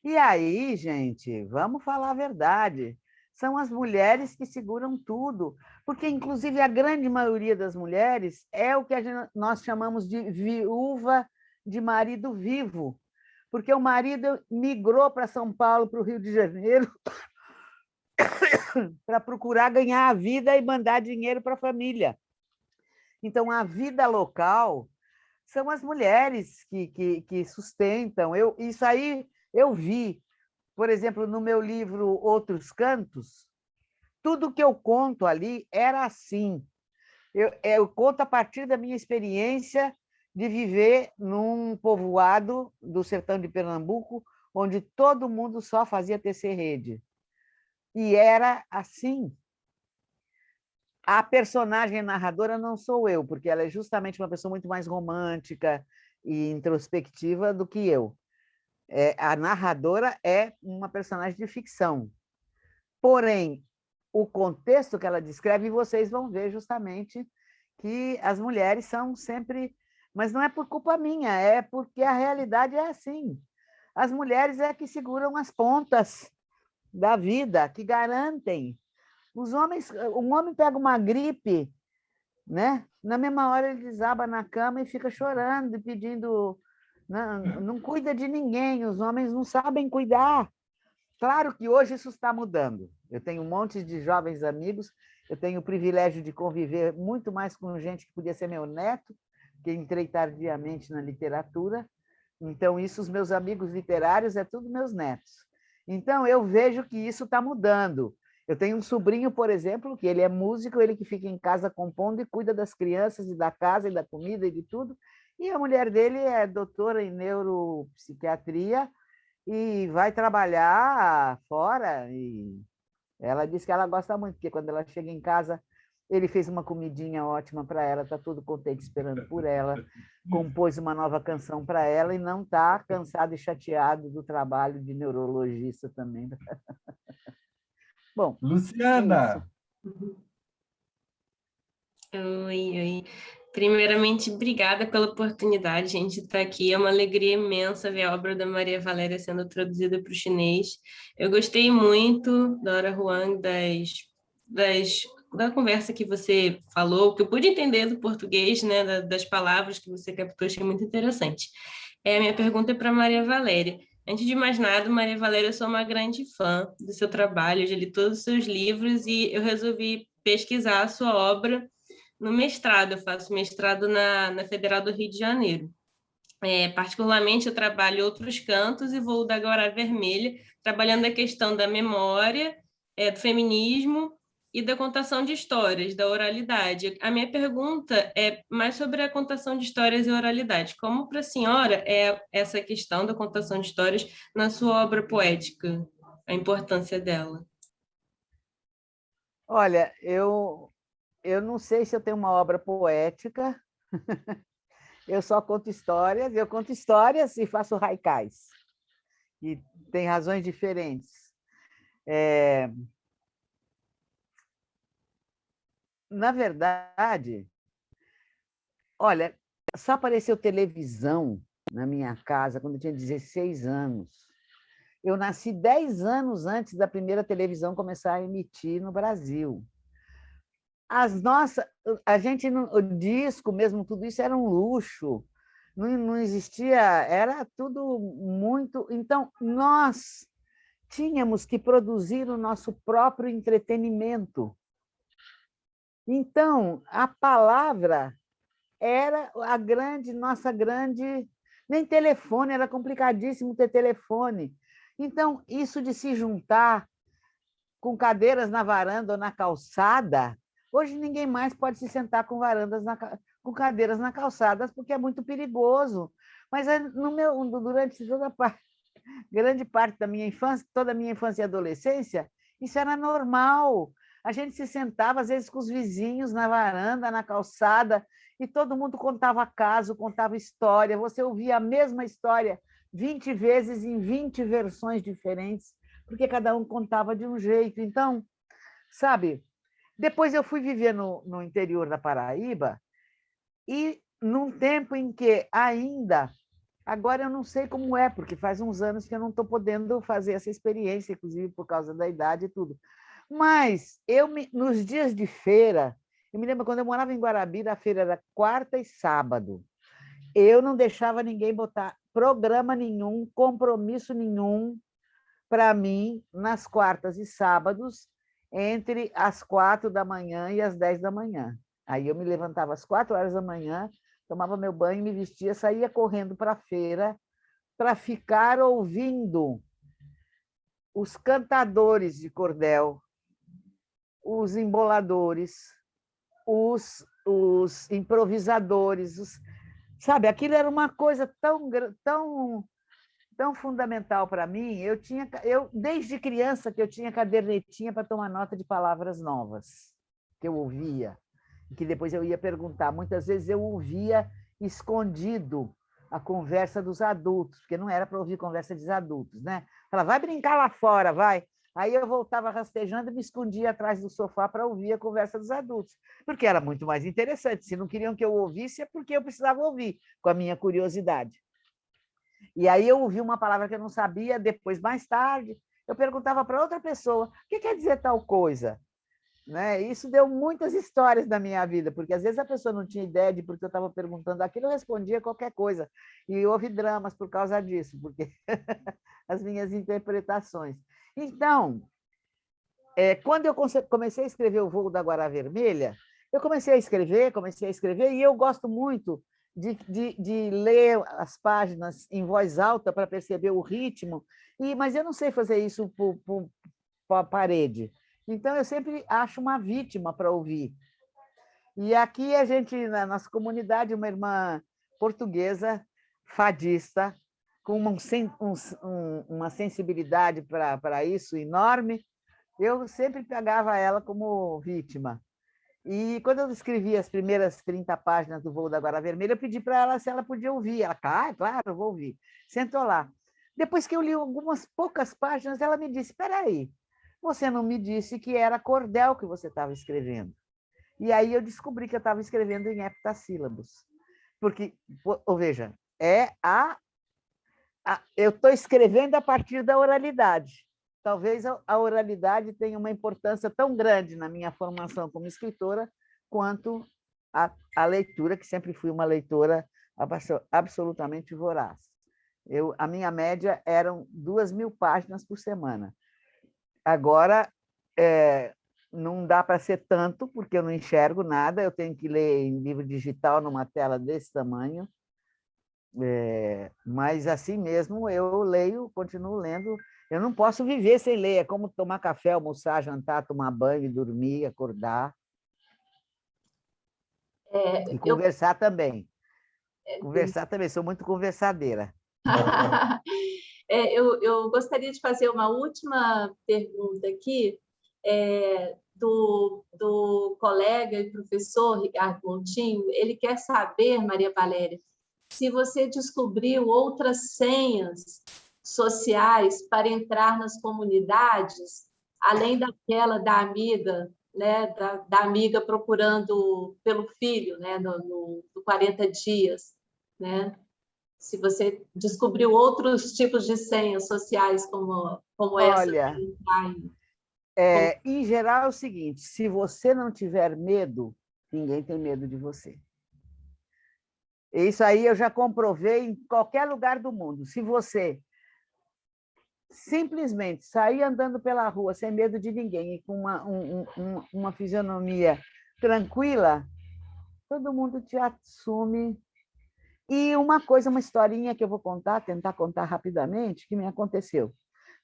E aí, gente, vamos falar a verdade, são as mulheres que seguram tudo, porque, inclusive, a grande maioria das mulheres é o que nós chamamos de viúva de marido vivo, porque o marido migrou para São Paulo, para o Rio de Janeiro, para procurar ganhar a vida e mandar dinheiro para a família. Então, a vida local são as mulheres que sustentam. Isso aí eu vi, por exemplo, no meu livro Outros Cantos, tudo que eu conto ali era assim. Eu conto a partir da minha experiência de viver num povoado do sertão de Pernambuco, onde todo mundo só fazia tecer rede. E era assim. A personagem narradora não sou eu, porque ela é justamente uma pessoa muito mais romântica e introspectiva do que eu. A narradora é uma personagem de ficção. Porém, o contexto que ela descreve, vocês vão ver justamente que as mulheres são sempre... Mas não é por culpa minha, é porque a realidade é assim. As mulheres é que seguram as pontas da vida, que garantem. Os homens, um homem pega uma gripe, né? Na mesma hora ele desaba na cama e fica chorando e pedindo... Não cuida de ninguém, os homens não sabem cuidar. Claro que hoje isso está mudando. Eu tenho um monte de jovens amigos, eu tenho o privilégio de conviver muito mais com gente que podia ser meu neto, que entrei tardiamente na literatura. Então, isso, os meus amigos literários, é tudo meus netos. Então, eu vejo que isso está mudando. Eu tenho um sobrinho, por exemplo, que ele é músico, ele que fica em casa compondo e cuida das crianças e da casa e da comida e de tudo. E a mulher dele é doutora em neuropsiquiatria e vai trabalhar fora. E ela diz que ela gosta muito, porque quando ela chega em casa, ele fez uma comidinha ótima para ela, está todo contente esperando por ela, compôs uma nova canção para ela e não está cansado e chateado do trabalho de neurologista também. Bom, Luciana. Oi. Primeiramente, obrigada pela oportunidade, gente, estar aqui. É uma alegria imensa ver a obra da Maria Valéria sendo traduzida para o chinês. Eu gostei muito, Dora Huang, da conversa que você falou, que eu pude entender do português, né, das palavras que você captou, achei muito interessante. A minha pergunta é para Maria Valéria. Antes de mais nada, Maria Valéria, eu sou uma grande fã do seu trabalho, eu já li todos os seus livros e eu resolvi pesquisar a sua obra no mestrado. Eu faço mestrado na Federal do Rio de Janeiro. Particularmente, eu trabalho Outros Cantos e vou da Agora Vermelha, trabalhando a questão da memória, do feminismo e da contação de histórias, da oralidade. A minha pergunta é mais sobre a contação de histórias e oralidade. Como para a senhora é essa questão da contação de histórias na sua obra poética, a importância dela? Olha, eu não sei se eu tenho uma obra poética, eu só conto histórias, eu conto histórias e faço haikais, e tem razões diferentes. Na verdade, Olha, só apareceu televisão na minha casa quando eu tinha 16 anos. Eu nasci 10 anos antes da primeira televisão começar a emitir no Brasil. A gente, o disco mesmo, tudo isso era um luxo. Não existia, era tudo muito... Então, nós tínhamos que produzir o nosso próprio entretenimento. Então, a palavra era nossa grande... Nem telefone, era complicadíssimo ter telefone. Então, isso de se juntar com cadeiras na varanda ou na calçada, hoje ninguém mais pode se sentar com com cadeiras na calçada, porque é muito perigoso. Mas durante grande parte da minha infância, toda a minha infância e adolescência, isso era normal. A gente se sentava, às vezes, com os vizinhos na varanda, na calçada, e todo mundo contava caso, contava história. Você ouvia a mesma história 20 vezes em 20 versões diferentes, porque cada um contava de um jeito. Então, sabe, depois eu fui viver no interior da Paraíba, e num tempo em que ainda... Agora eu não sei como é, porque faz uns anos que eu não estou podendo fazer essa experiência, inclusive por causa da idade e tudo. Mas nos dias de feira, eu me lembro quando eu morava em Guarabira, a feira era quarta e sábado. Eu não deixava ninguém botar programa nenhum, compromisso nenhum para mim nas quartas e sábados, entre as 4 da manhã e as 10 da manhã. Aí eu me levantava às 4 horas da manhã, tomava meu banho, me vestia, saía correndo para a feira para ficar ouvindo os cantadores de cordel, os emboladores, os improvisadores, sabe? Aquilo era uma coisa tão fundamental para mim. Desde criança que eu tinha cadernetinha para tomar nota de palavras novas que eu ouvia, que depois eu ia perguntar. Muitas vezes eu ouvia escondido a conversa dos adultos, porque não era para ouvir conversa dos adultos, né? Ela vai brincar lá fora, vai. Aí eu voltava rastejando e me escondia atrás do sofá para ouvir a conversa dos adultos, porque era muito mais interessante. Se não queriam que eu ouvisse, é porque eu precisava ouvir, com a minha curiosidade. E aí eu ouvi uma palavra que eu não sabia, depois, mais tarde, eu perguntava para outra pessoa, o que quer dizer tal coisa? Né? Isso deu muitas histórias da minha vida, porque às vezes a pessoa não tinha ideia de porque eu estava perguntando aquilo, eu respondia qualquer coisa. E houve dramas por causa disso, porque as minhas interpretações. Então, quando eu comecei a escrever O Voo da Guará Vermelha, eu comecei a escrever, e eu gosto muito de ler as páginas em voz alta para perceber o ritmo, mas eu não sei fazer isso por a parede. Então, eu sempre acho uma vítima para ouvir. E aqui a gente, na nossa comunidade, uma irmã portuguesa, fadista, com uma sensibilidade para isso enorme, eu sempre pegava ela como vítima. E quando eu escrevi as primeiras 30 páginas do Voo da Guará Vermelha, eu pedi para ela se ela podia ouvir. Ela, claro, eu vou ouvir. Sentou lá. Depois que eu li algumas poucas páginas, ela me disse, espera aí, você não me disse que era cordel que você estava escrevendo. E aí eu descobri que eu estava escrevendo em heptassílabos. Porque, ou veja, eu estou escrevendo a partir da oralidade. Talvez a oralidade tenha uma importância tão grande na minha formação como escritora, quanto a leitura, que sempre fui uma leitora absolutamente voraz. A minha média eram 2.000 páginas por semana. Agora, não dá para ser tanto, porque eu não enxergo nada, eu tenho que ler em livro digital numa tela desse tamanho, mas assim mesmo eu leio, continuo lendo. Eu não posso viver sem ler, é como tomar café, almoçar, jantar, tomar banho, dormir, acordar. E conversar também. Conversar também, sou muito conversadeira. Eu gostaria de fazer uma última pergunta aqui, do colega e professor Ricardo Montinho. Ele quer saber, Maria Valéria, se você descobriu outras senhas sociais para entrar nas comunidades, além daquela da amiga né, da amiga procurando pelo filho, né, no 40 dias, né? Se você descobriu outros tipos de senhas sociais como essa. Olha, em geral é o seguinte, se você não tiver medo, ninguém tem medo de você. Isso aí eu já comprovei em qualquer lugar do mundo. Se você simplesmente sair andando pela rua sem medo de ninguém e com uma fisionomia tranquila, todo mundo te assume. E uma coisa, uma historinha que eu vou tentar contar rapidamente, que me aconteceu.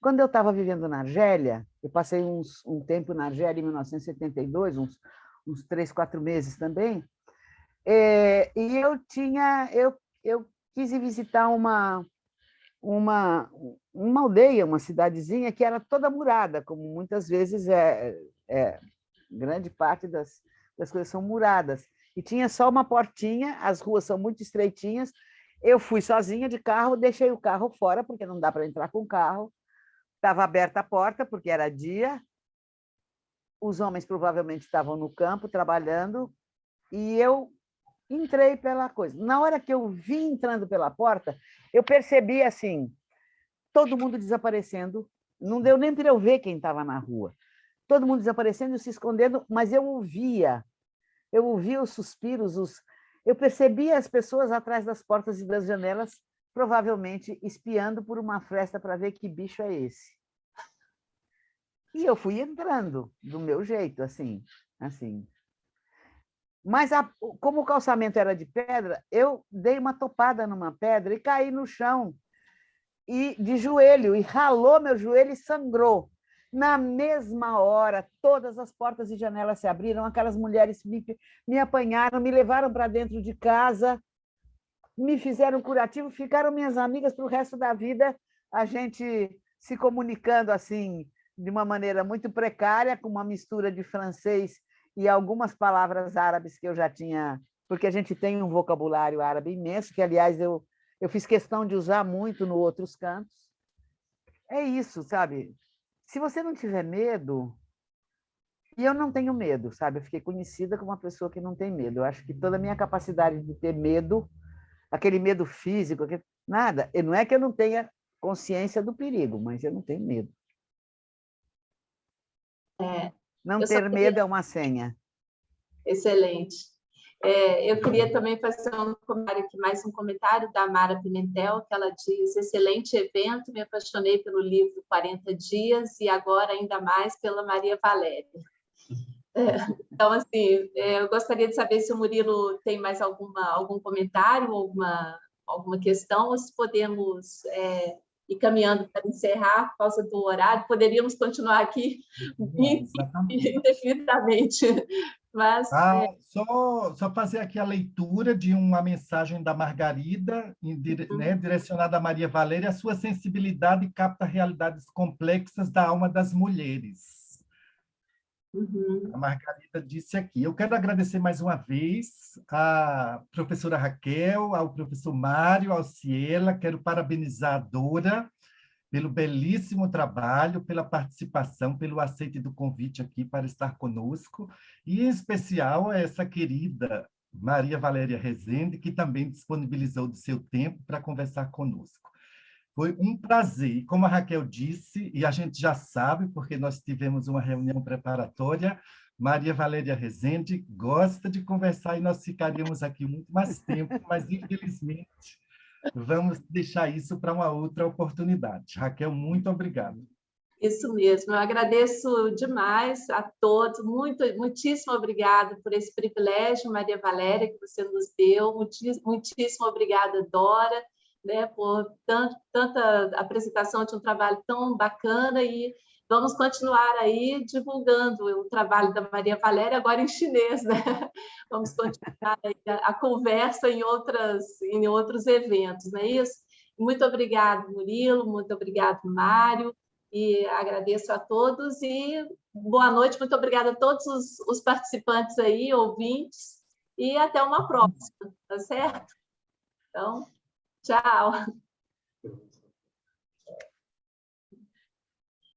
Quando eu estava vivendo na Argélia, eu passei um tempo na Argélia em 1972, uns 3, 4 meses também, e eu quis ir visitar uma aldeia, uma cidadezinha que era toda murada, como muitas vezes grande parte das coisas são muradas. E tinha só uma portinha, as ruas são muito estreitinhas. Eu fui sozinha de carro, deixei o carro fora, porque não dá para entrar com o carro. Estava aberta a porta, porque era dia. Os homens provavelmente estavam no campo trabalhando, e eu entrei pela coisa. Na hora que eu vim entrando pela porta, eu percebi assim, todo mundo desaparecendo. Não deu nem para eu ver quem estava na rua. Todo mundo desaparecendo e se escondendo, mas eu ouvia os suspiros, eu percebia as pessoas atrás das portas e das janelas, provavelmente espiando por uma fresta para ver que bicho é esse. E eu fui entrando do meu jeito, assim. Mas como o calçamento era de pedra, eu dei uma topada numa pedra e caí no chão, e de joelho, e ralou meu joelho e sangrou. Na mesma hora, todas as portas e janelas se abriram, aquelas mulheres me apanharam, me levaram para dentro de casa, me fizeram curativo, ficaram minhas amigas para o resto da vida, a gente se comunicando assim, de uma maneira muito precária, com uma mistura de francês e algumas palavras árabes que eu já tinha, porque a gente tem um vocabulário árabe imenso, que, aliás, eu fiz questão de usar muito nos outros cantos. É isso, sabe? Se você não tiver medo, e eu não tenho medo, sabe? Eu fiquei conhecida como uma pessoa que não tem medo. Eu acho que toda a minha capacidade de ter medo, aquele medo físico, nada, não é que eu não tenha consciência do perigo, mas eu não tenho medo. Não ter medo é uma senha. Excelente. Eu queria também fazer mais um comentário da Mara Pimentel, que ela diz: excelente evento, me apaixonei pelo livro 40 Dias e agora ainda mais pela Maria Valéria. Então, assim, eu gostaria de saber se o Murilo tem mais algum comentário, alguma questão, ou se podemos ir caminhando para encerrar por causa do horário. Poderíamos continuar aqui indefinidamente. Mas, só fazer aqui a leitura de uma mensagem da Margarida, né, direcionada a Maria Valéria: a sua sensibilidade capta realidades complexas da alma das mulheres. A Margarida disse aqui: eu quero agradecer mais uma vez à professora Raquel, ao professor Mário, ao Ciela, quero parabenizar a Dora pelo belíssimo trabalho, pela participação, pelo aceite do convite aqui para estar conosco, e em especial a essa querida Maria Valéria Rezende, que também disponibilizou do seu tempo para conversar conosco. Foi um prazer, e como a Raquel disse, e a gente já sabe, porque nós tivemos uma reunião preparatória, Maria Valéria Rezende gosta de conversar e nós ficaríamos aqui muito mais tempo, mas infelizmente vamos deixar isso para uma outra oportunidade. Raquel, muito obrigado. Isso mesmo, eu agradeço demais a todos, muitíssimo obrigada por esse privilégio, Maria Valéria, que você nos deu, muitíssimo obrigada, Dora, né, por tanta apresentação de um trabalho tão bacana, e vamos continuar aí divulgando o trabalho da Maria Valéria, agora em chinês, né? Vamos continuar aí a conversa em outros eventos, não é isso? Muito obrigado, Murilo, muito obrigado, Mário, e agradeço a todos, e boa noite, muito obrigada a todos os participantes aí, ouvintes, e até uma próxima, tá certo? Então, tchau.